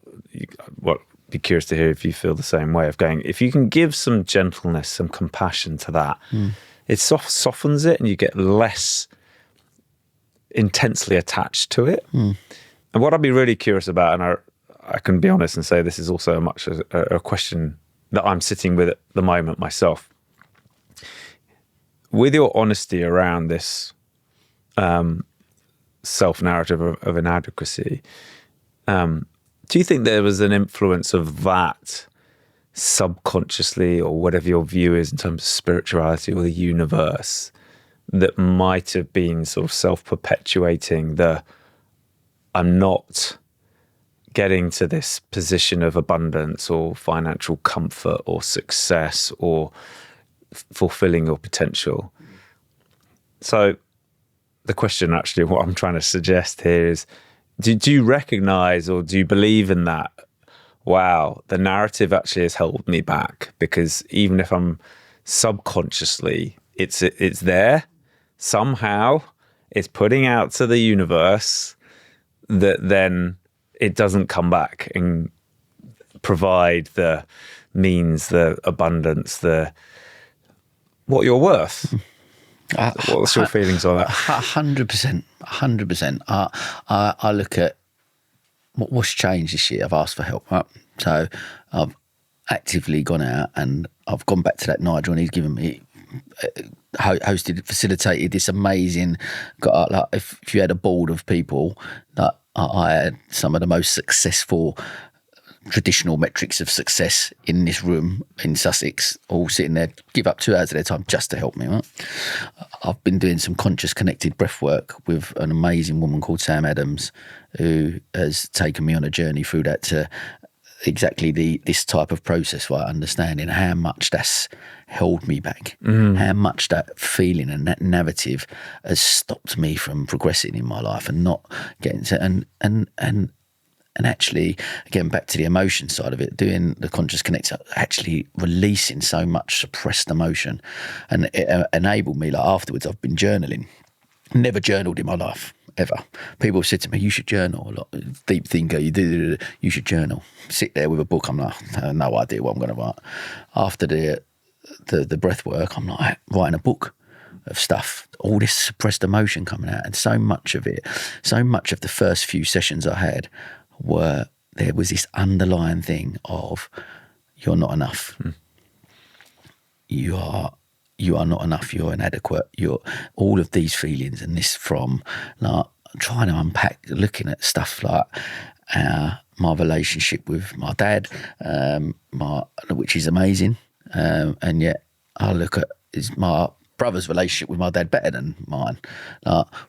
be curious to hear if you feel the same way, of going, if you can give some gentleness, some compassion to that, it softens it and you get less intensely attached to it. And what I'd be really curious about, and I can be honest and say this is also much a question that I'm sitting with at the moment myself. With your honesty around this self-narrative of inadequacy, do you think there was an influence of that subconsciously, or whatever your view is in terms of spirituality or the universe, that might have been sort of self-perpetuating I'm not getting to this position of abundance or financial comfort or success or fulfilling your potential? So the question, actually, what I'm trying to suggest here is, do you recognize or do you believe in that? Wow, the narrative actually has held me back, because even if I'm subconsciously, it's there somehow, it's putting out to the universe that then it doesn't come back and provide the means, the abundance, what you're worth. What's your feelings on that? 100%. 100%. I look at what's changed this year. I've asked for help, right? So I've actively gone out and I've gone back to that Nigel, and he's given me, facilitated this amazing, if you had a board of people, that I had some of the most successful traditional metrics of success in this room in Sussex, all sitting there, give up 2 hours of their time just to help me, right? I've been doing some conscious connected breath work with an amazing woman called Sam Adams, who has taken me on a journey through that to exactly this type of process, right? Understanding how much that's held me back, how much that feeling and that narrative has stopped me from progressing in my life and not getting to, and actually, again, back to the emotion side of it, doing the conscious connect, actually releasing so much suppressed emotion, and it enabled me, like afterwards, I've been journaling. Never journaled in my life, ever. People have said to me, you should journal. Like, deep thinker, you should journal. Sit there with a book, I'm like, I have no idea what I'm going to write. After the breath work, I'm like writing a book of stuff, all this suppressed emotion coming out, and so much of the first few sessions I had, there was this underlying thing of, you're not enough. You are not enough. You're inadequate. You're all of these feelings, and this from like trying to unpack, looking at stuff like my relationship with my dad, which is amazing, and yet I look at, is my brother's relationship with my dad better than mine?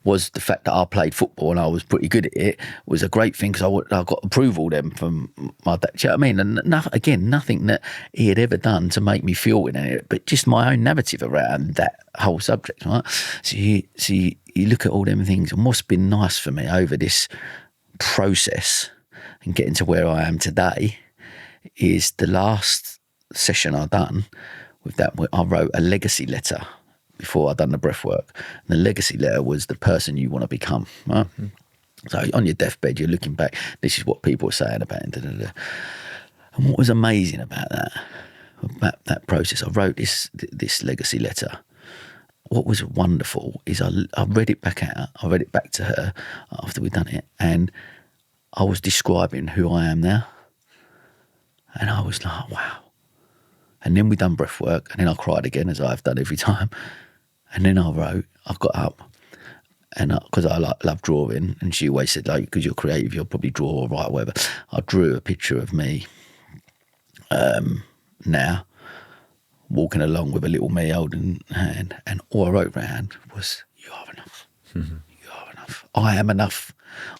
Was the fact that I played football and I was pretty good at it was a great thing because I got approval then from my dad. Do you know what I mean? And nothing that he had ever done to make me feel in it, but just my own narrative around that whole subject, right? So you look at all them things, and what's been nice for me over this process and getting to where I am today is the last session I done with that. I wrote a legacy letter before I'd done the breath work. And the legacy letter was the person you want to become. Right? Mm-hmm. So on your deathbed, you're looking back, this is what people are saying about it. And what was amazing about that process, I wrote this legacy letter. What was wonderful is I read it back out. I read it back to her after we'd done it. And I was describing who I am now. And I was like, wow. And then we done breath work, and then I cried again, as I've done every time. And then I got up, and because I love drawing, and she always said, like, because you're creative, you'll probably draw or write or whatever. I drew a picture of me now, walking along with a little me holding hand, and all I wrote round was, you are enough. Mm-hmm. You are enough. I am enough.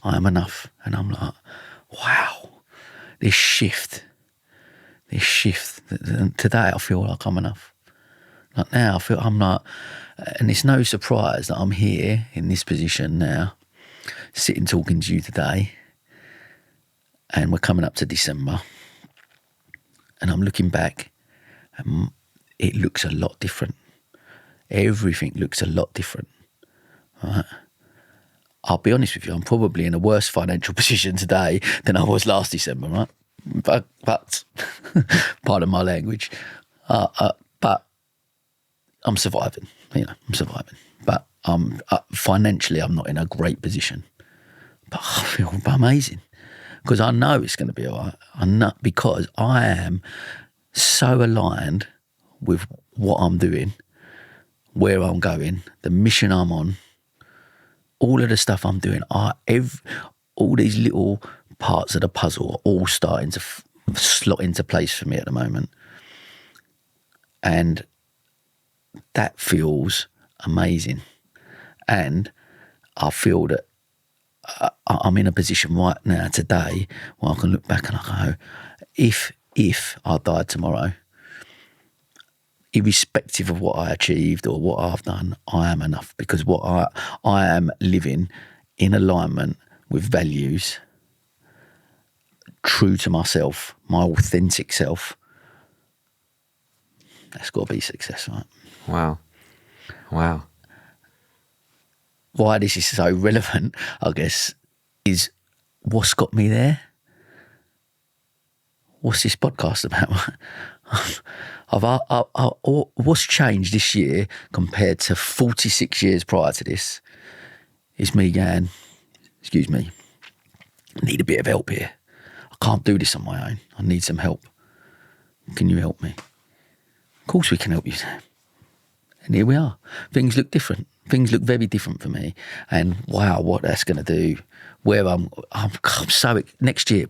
I am enough. And I'm like, wow, this shift. Today I feel like I'm enough. Like now I feel I'm not, and it's no surprise that I'm here in this position now, sitting talking to you today, and we're coming up to December, and I'm looking back, and it looks a lot different. Everything looks a lot different. Right? I'll be honest with you, I'm probably in a worse financial position today than I was last December, right? But pardon my language, but I'm surviving. I'm surviving. But financially, I'm not in a great position. But I feel amazing because I know it's going to be all right. I'm not, because I am so aligned with what I'm doing, where I'm going, the mission I'm on, all of the stuff I'm doing. All these little parts of the puzzle are all starting to slot into place for me at the moment. And that feels amazing. And I feel that I'm in a position right now today where I can look back and I go, if I died tomorrow, irrespective of what I achieved or what I've done, I am enough, because what I am living in alignment with values, true to myself, my authentic self. That's got to be success, right? Wow. Why this is so relevant, I guess, is what's got me there. What's this podcast about? What's changed this year compared to 46 years prior to this is me going, excuse me, I need a bit of help here. I can't do this on my own. I need some help. Can you help me? Of course we can help you, Sam. And here we are. Things look different. Things look very different for me. And wow, what that's going to do. Where I'm so, next year,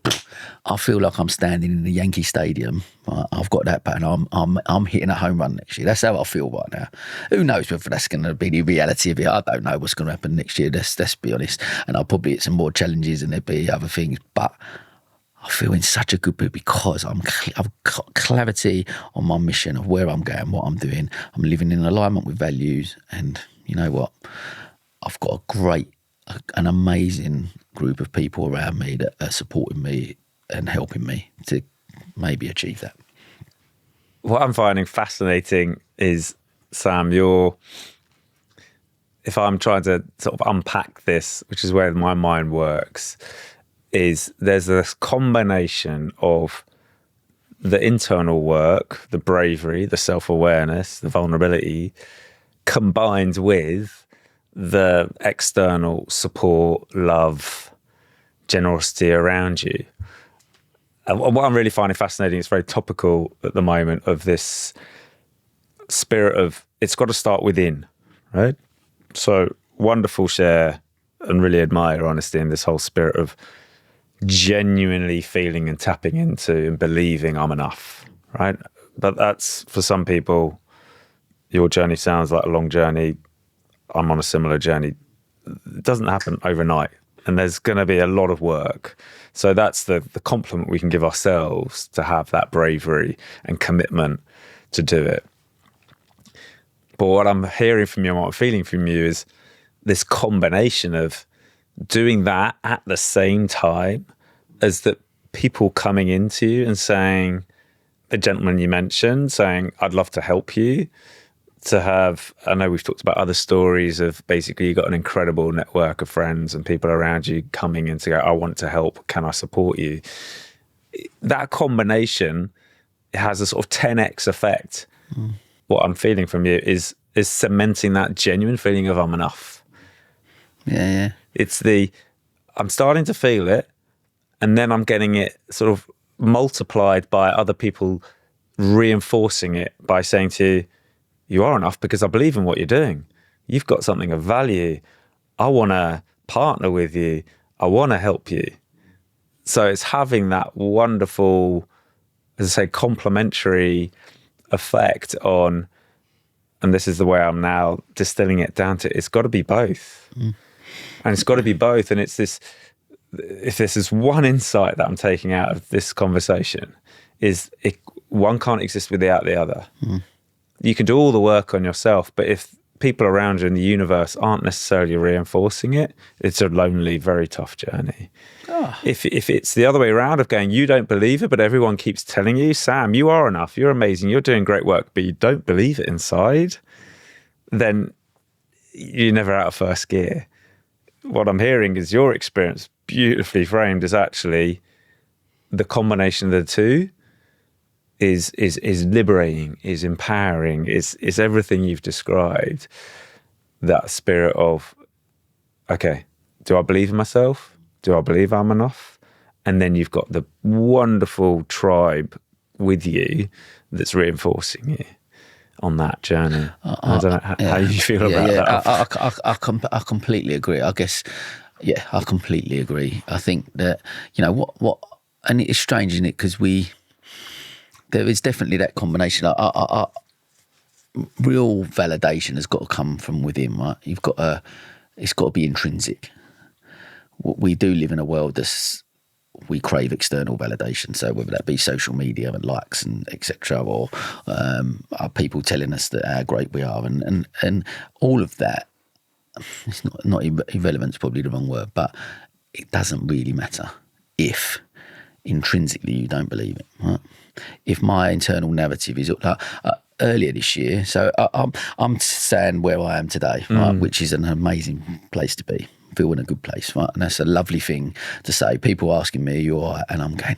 I feel like I'm standing in the Yankee Stadium. I've got that pattern. I'm hitting a home run next year. That's how I feel right now. Who knows whether that's going to be the reality of it? I don't know what's going to happen next year. Let's be honest. And I'll probably hit some more challenges and there'll be other things. But I feel in such a good mood because I've got clarity on my mission of where I'm going, what I'm doing. I'm living in alignment with values. And you know what? I've got an amazing group of people around me that are supporting me and helping me to maybe achieve that. What I'm finding fascinating is, Sam, if I'm trying to sort of unpack this, which is where my mind works, is there's this combination of the internal work, the bravery, the self-awareness, the vulnerability, combined with the external support, love, generosity around you. And what I'm really finding fascinating, it's very topical at the moment, of this spirit of it's got to start within, right? So wonderful share, and really admire your honesty in this whole spirit of genuinely feeling and tapping into and believing I'm enough, right? But that's, for some people, your journey sounds like a long journey. I'm on a similar journey. It doesn't happen overnight, and there's going to be a lot of work. So that's the compliment we can give ourselves, to have that bravery and commitment to do it. But what I'm hearing from you and what I'm feeling from you is this combination of doing that at the same time as that people coming into you and saying, the gentleman you mentioned saying, I'd love to help you. To have, I know we've talked about other stories of basically you got an incredible network of friends and people around you coming in to go, I want to help, can I support you? That combination has a sort of 10x effect. What I'm feeling from you is cementing that genuine feeling of I'm enough. Yeah. It's I'm starting to feel it, and then I'm getting it sort of multiplied by other people reinforcing it by saying to you, you are enough because I believe in what you're doing. You've got something of value. I want to partner with you. I want to help you. So it's having that wonderful, as I say, complementary effect on, and this is the way I'm now distilling it down to, it's got to be both. And it's got to be both. And it's this, if this is one insight that I'm taking out of this conversation, is one can't exist without the other. You can do all the work on yourself, but if people around you in the universe aren't necessarily reinforcing it, it's a lonely, very tough journey. If it's the other way around of going, you don't believe it, but everyone keeps telling you, Sam, you are enough, you're amazing, you're doing great work, but you don't believe it inside, then you're never out of first gear. What I'm hearing is your experience, beautifully framed, is actually the combination of the two is liberating, is empowering, is everything you've described. That spirit of, okay, do I believe in myself? Do I believe I'm enough? And then you've got the wonderful tribe with you that's reinforcing you on that journey. I don't know how you feel about that. I completely agree. I guess, I completely agree. I think that, what, and it's strange, isn't it? Because there is definitely that combination. Real validation has got to come from within, right? It's got to be intrinsic. We do live in a world we crave external validation. So whether that be social media and likes and etc., or are people telling us that how great we are, and all of that. It's not irrelevant. It's probably the wrong word, but it doesn't really matter if intrinsically you don't believe it, right? If my internal narrative is earlier this year, so I'm saying where I am today, right, which is an amazing place to be, feel in a good place, right, and that's a lovely thing to say. People asking me, "You all right?" And I'm going,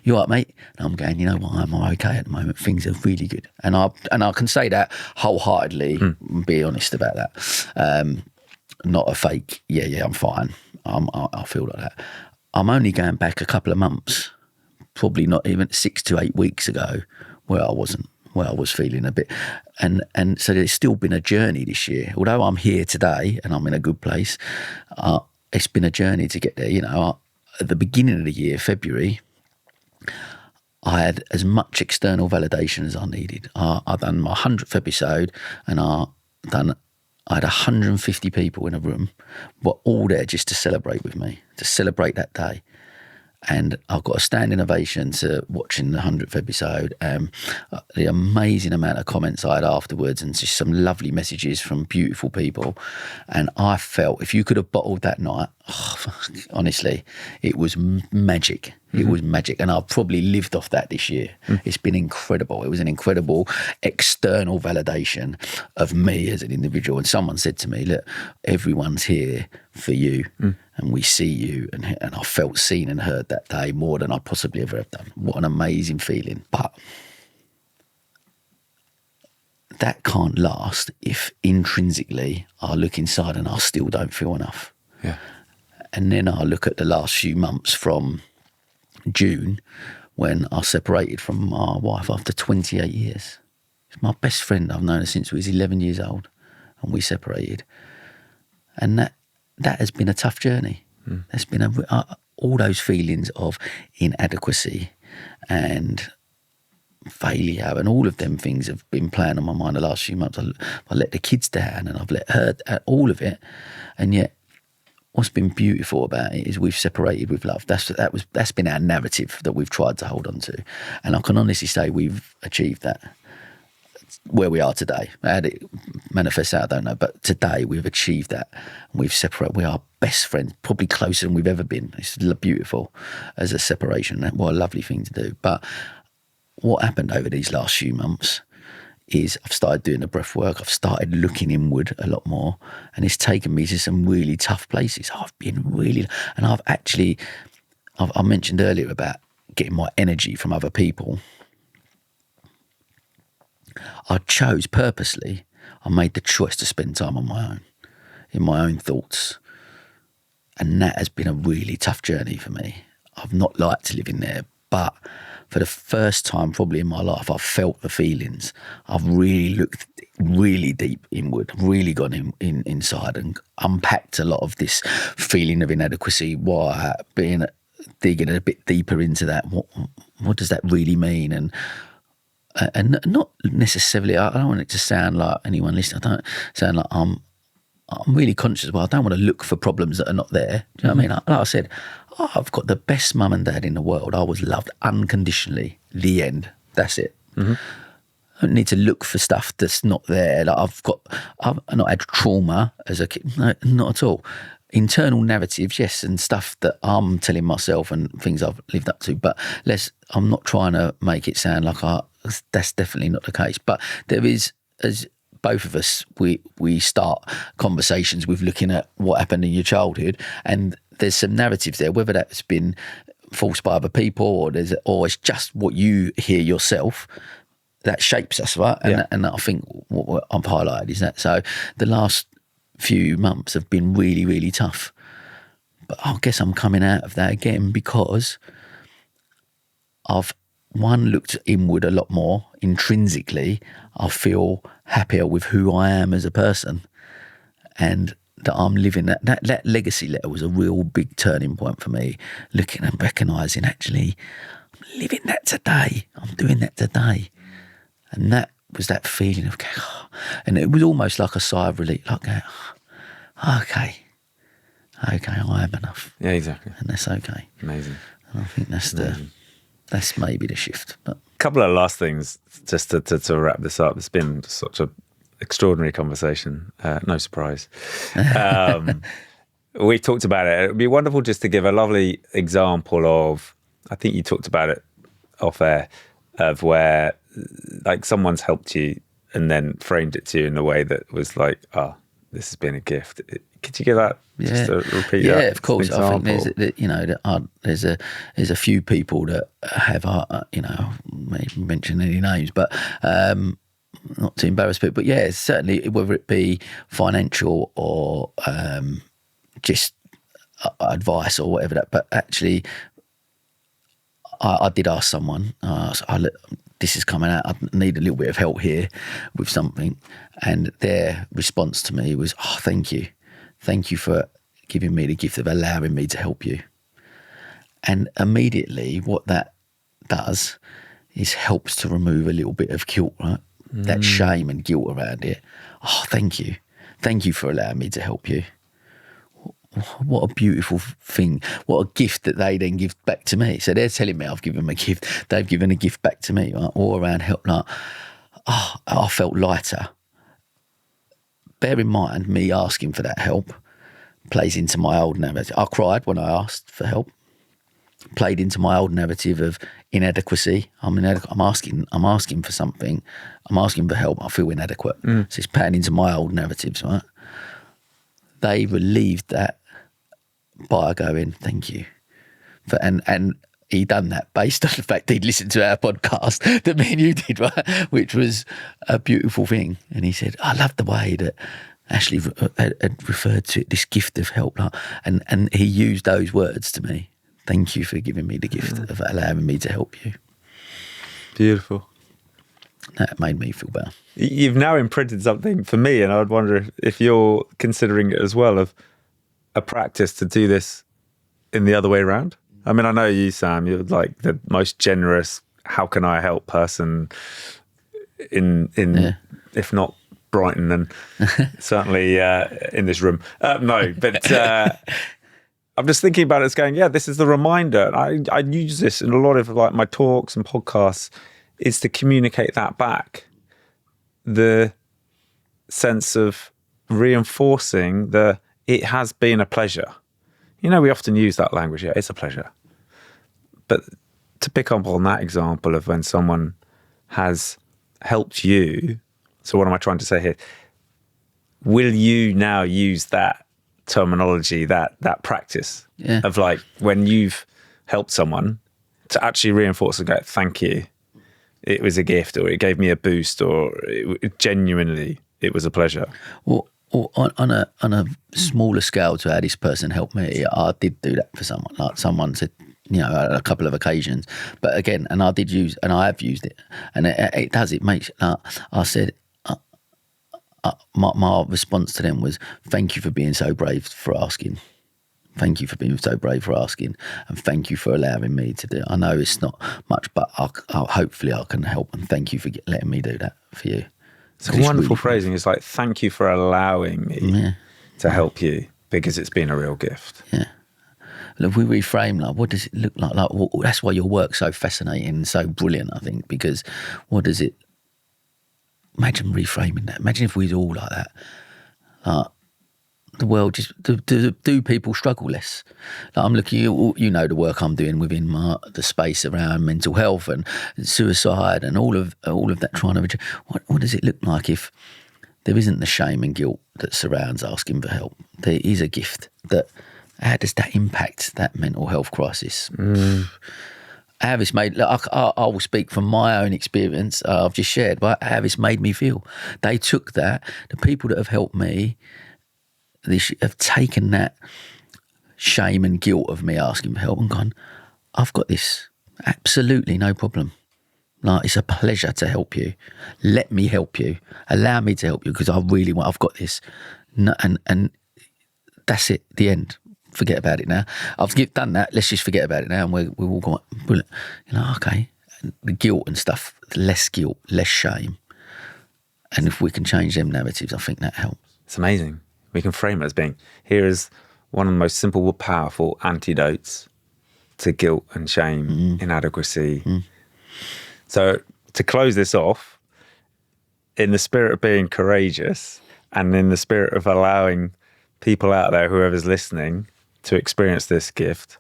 "You all right, mate?" And I'm going, "You know what? I'm okay at the moment. Things are really good," and I can say that wholeheartedly, and be honest about that. Not a fake. Yeah, I'm fine. I feel like that. I'm only going back a couple of months, probably not even 6 to 8 weeks ago, where I wasn't, where I was feeling a bit. And so there's still been a journey this year. Although I'm here today and I'm in a good place, it's been a journey to get there. At the beginning of the year, February, I had as much external validation as I needed. I done my 100th episode, and I had 150 people in a room, were all there just to celebrate with me, to celebrate that day. And I got a standing ovation to watching the 100th episode. The amazing amount of comments I had afterwards, and just some lovely messages from beautiful people. And I felt, if you could have bottled that night, honestly, it was magic. It was magic. And I've probably lived off that this year. It's been incredible. It was an incredible external validation of me as an individual. And someone said to me, look, everyone's here for you. And we see you. And I felt seen and heard that day more than I possibly ever have done. What an amazing feeling. But that can't last if intrinsically I look inside and I still don't feel enough. Yeah. And then I look at the last few months from June, when I separated from my wife after 28 years. She's my best friend. I've known her since we was 11 years old, and we separated. And that has been a tough journey. There's been all those feelings of inadequacy and failure and all of them things have been playing on my mind the last few months. I let the kids down and I've let her, all of it. And yet what's been beautiful about it is we've separated with love. That's been our narrative that we've tried to hold on to. And I can honestly say we've achieved that. Where we are today, how it manifests out, I don't know, but today we've achieved that. We've separated. We are best friends, probably closer than we've ever been. It's beautiful as a separation. What a lovely thing to do. But what happened over these last few months is I've started doing the breath work. I've started looking inward a lot more, and it's taken me to some really tough places. I've been really, and I mentioned earlier about getting my energy from other people. I chose purposely, I made the choice to spend time on my own, in my own thoughts. And that has been a really tough journey for me. I've not liked living there, but for the first time probably in my life, I've felt the feelings. I've really looked really deep inward, really gone inside and unpacked a lot of this feeling of inadequacy, digging a bit deeper into that. What does that really mean? And not necessarily, I don't want it to sound like anyone listening, I don't sound like I'm really conscious. Well, I don't want to look for problems that are not there. Do you know what I mean? Like I said, I've got the best mum and dad in the world. I was loved unconditionally. The end. That's it. Mm-hmm. I don't need to look for stuff that's not there. Like I've not had trauma as a kid. No, not at all. Internal narratives, yes, and stuff that I'm telling myself and things I've lived up to. But I'm not trying to make it sound like that's definitely not the case. But there is, as both of us, we start conversations with looking at what happened in your childhood, and there's some narratives there, whether that's been forced by other people or it's just what you hear yourself that shapes us, right? And I think what I've highlighted is that. So the last few months have been really, really tough. But I guess I'm coming out of that again because I've looked inward a lot more intrinsically. I feel happier with who I am as a person, and that I'm living that legacy letter was a real big turning point for me, looking and recognising actually I'm living that today. I'm doing that today. And that was that feeling of, and it was almost like a sigh of relief, like, okay, I am enough. Yeah, exactly. And that's okay. Amazing. And I think that's maybe the shift. But a couple of last things just to wrap this up. It's been such an extraordinary conversation. No surprise. We talked about it. It would be wonderful just to give a lovely example of, I think you talked about it off air, of where like someone's helped you and then framed it to you in a way that was like, this has been a gift. Could you give that just to repeat that? Yeah, of course. I think there's a few people that have, maybe mention any names, but not to embarrass people, but yeah, certainly whether it be financial or just advice or whatever that. But actually, I did ask someone. This is coming out. I need a little bit of help here with something, and their response to me was, thank you for giving me the gift of allowing me to help you. And immediately, what that does is helps to remove a little bit of guilt, right? That shame and guilt around it. Thank you for allowing me to help you. What a beautiful thing. What a gift that they then give back to me. So they're telling me I've given them a gift. They've given a gift back to me, right? All around help. Like, I felt lighter. Bear in mind, me asking for that help plays into my old narrative. I cried when I asked for help. Played into my old narrative of inadequacy. I'm asking for something. I'm asking for help. I feel inadequate. So it's playing into my old narratives, right? They relieved that by going, thank you. And he done that based on the fact he'd listened to our podcast that me and you did, right? Which was a beautiful thing. And he said, I love the way that Ashley had referred to it, this gift of help. And he used those words to me. Thank you for giving me the gift of allowing me to help you. Beautiful. That made me feel better. You've now imprinted something for me, and I would wonder if you're considering it as well, of a practice to do this in the other way around. I mean, I know you, Sam, you're like the most generous, how can I help person in if not Brighton, then certainly in this room. No, but I'm just thinking about it as going, this is the reminder. I use this in a lot of like my talks and podcasts, is to communicate that back. The sense of reinforcing it has been a pleasure. We often use that language. Yeah, it's a pleasure. But to pick up on that example of when someone has helped you, so what am I trying to say here? Will you now use that terminology, that practice of like when you've helped someone to actually reinforce and go, thank you. It was a gift, or it gave me a boost, or genuinely it was a pleasure. Well, on a smaller scale to how this person helped me, I did do that for someone. Like someone said, on a couple of occasions. But again, and I have used it, and it makes. I said, my response to them was, "Thank you for being so brave for asking. Thank you for being so brave for asking, and thank you for allowing me to do it. I know it's not much, but hopefully I can help. And thank you for letting me do that for you." It's a wonderful phrasing. It's like, thank you for allowing me to help you, because it's been a real gift. Yeah. If we reframe, like, what does it look like? Like, that's why your work's so fascinating and so brilliant, I think, because what does it, imagine reframing that. Imagine if we was all like that. The world just, do people struggle less? Like, I'm looking, the work I'm doing within the space around mental health and suicide and all of that, trying to, what does it look like if there isn't the shame and guilt that surrounds asking for help? There is a gift how does that impact that mental health crisis? How it's made, I will speak from my own experience, I've just shared, but how it's made me feel. They took that, the people that have helped me, they have taken that shame and guilt of me asking for help and gone, I've got this, absolutely no problem. Like, it's a pleasure to help you. Let me help you. Allow me to help you because I really want, I've got this. And that's it, the end. Forget about it now. I've done that. Let's just forget about it now. And we're all going, brilliant. Okay. The guilt and stuff, less guilt, less shame. And if we can change them narratives, I think that helps. It's amazing. We can frame it as being, here is one of the most simple but powerful antidotes to guilt and shame, inadequacy. So to close this off, in the spirit of being courageous and in the spirit of allowing people out there, whoever's listening, to experience this gift,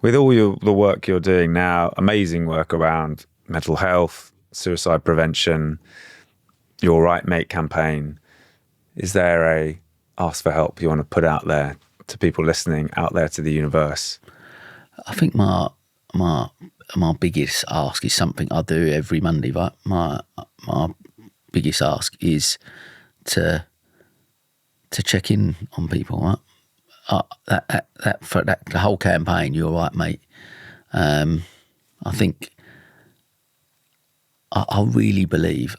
with all the work you're doing now, amazing work around mental health, suicide prevention, your Right Mate campaign, is there a ask for help you want to put out there to people listening, out there to the universe? I think my biggest ask is something I do every Monday, right? My biggest ask is to check in on people, right? For the whole campaign, you're right, mate. I think I really believe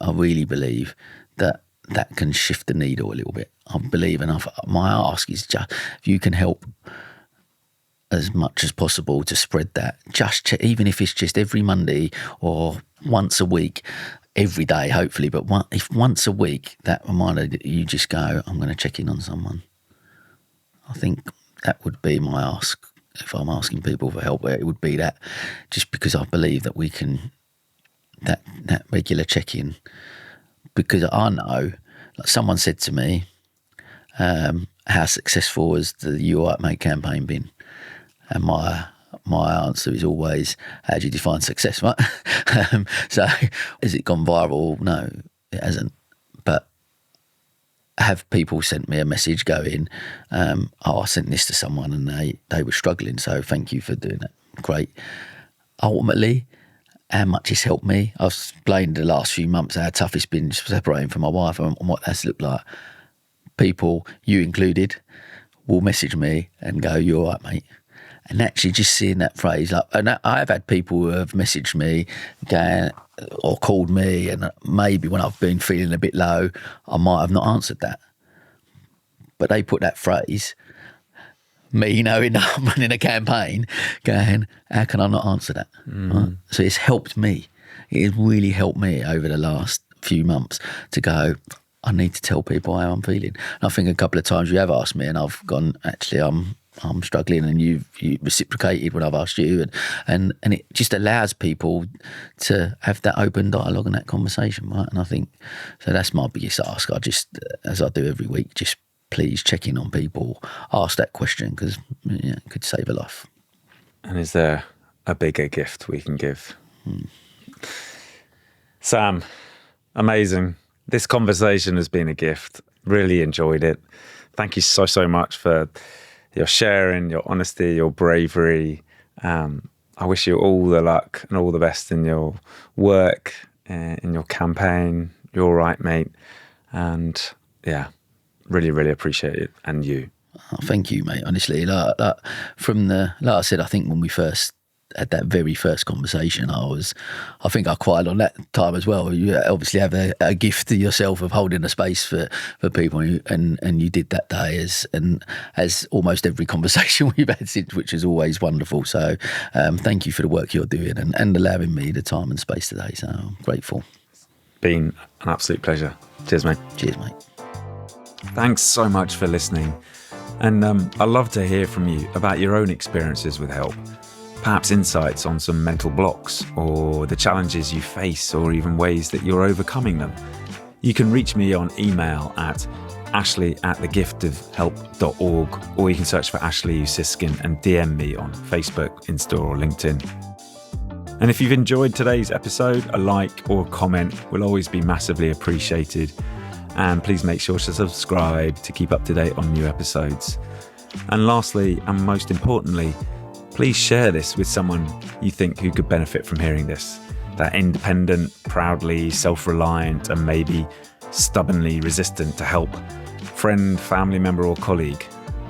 that can shift the needle a little bit. I believe, and my ask is just if you can help as much as possible to spread that. Just even if it's just every Monday or once a week, every day, hopefully, but if once a week, that reminder that you just go, I'm going to check in on someone. I think that would be my ask if I'm asking people for help. It would be that, just because I believe that we can that regular check-in. Because I know, like someone said to me, how successful has the You Right Mate campaign been? And my answer is always, how do you define success, right? So has it gone viral? No, it hasn't. But have people sent me a message going, I sent this to someone and they were struggling, so thank you for doing that. Great. Ultimately, how much it's helped me. I've explained the last few months how tough it's been separating from my wife and what that's looked like. People, you included, will message me and go, "You're all right, mate." And actually just seeing that phrase, like, and I've had people who have messaged me going, or called me, and maybe when I've been feeling a bit low, I might have not answered that. But they put that phrase, me knowing that I'm running a campaign, going, how can I not answer that? Right? So it's helped me. it has really helped me over the last few months to go, I need to tell people how I'm feeling. And I think a couple of times you have asked me and I've gone, actually, I'm struggling, and you reciprocated when I've asked you, and it just allows people to have that open dialogue and that conversation, right? And I think, so that's my biggest ask. I just, as I do every week, just please check in on people, ask that question, because it could save a life. And is there a bigger gift we can give? Sam, amazing. This conversation has been a gift. Really enjoyed it. Thank you so much for your sharing, your honesty, your bravery. I wish you all the luck and all the best in your work, in your campaign. You're all right, mate. And yeah, really appreciate it. And you. Oh, thank you, mate. Honestly, like I said, I think when we first had that very first conversation, I think I cried on that time as well. You obviously have a gift to yourself of holding a space for people, and you did that day as almost every conversation we've had since, which is always wonderful. So thank you for the work you're doing and allowing me the time and space today. So I'm grateful. Been an absolute pleasure. Cheers, mate. Cheers, mate. Thanks so much for listening. And I'd love to hear from you about your own experiences with help. Perhaps insights on some mental blocks or the challenges you face, or even ways that you're overcoming them. You can reach me on email at ashley@thegiftofhelp.org, or you can search for Ashley Usiskin and DM me on Facebook, Insta or LinkedIn. And if you've enjoyed today's episode, a like or a comment will always be massively appreciated. And please make sure to subscribe to keep up to date on new episodes. And lastly, and most importantly, please share this with someone you think who could benefit from hearing this. That independent, proudly self-reliant, and maybe stubbornly resistant to help friend, family member or colleague.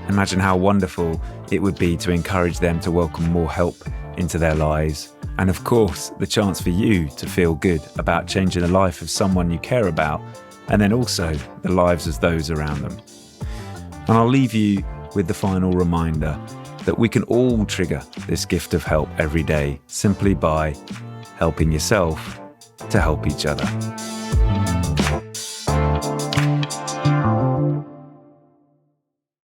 Imagine how wonderful it would be to encourage them to welcome more help into their lives. And of course, the chance for you to feel good about changing the life of someone you care about, and then also the lives of those around them. And I'll leave you with the final reminder that we can all trigger this gift of help every day simply by helping yourself to help each other.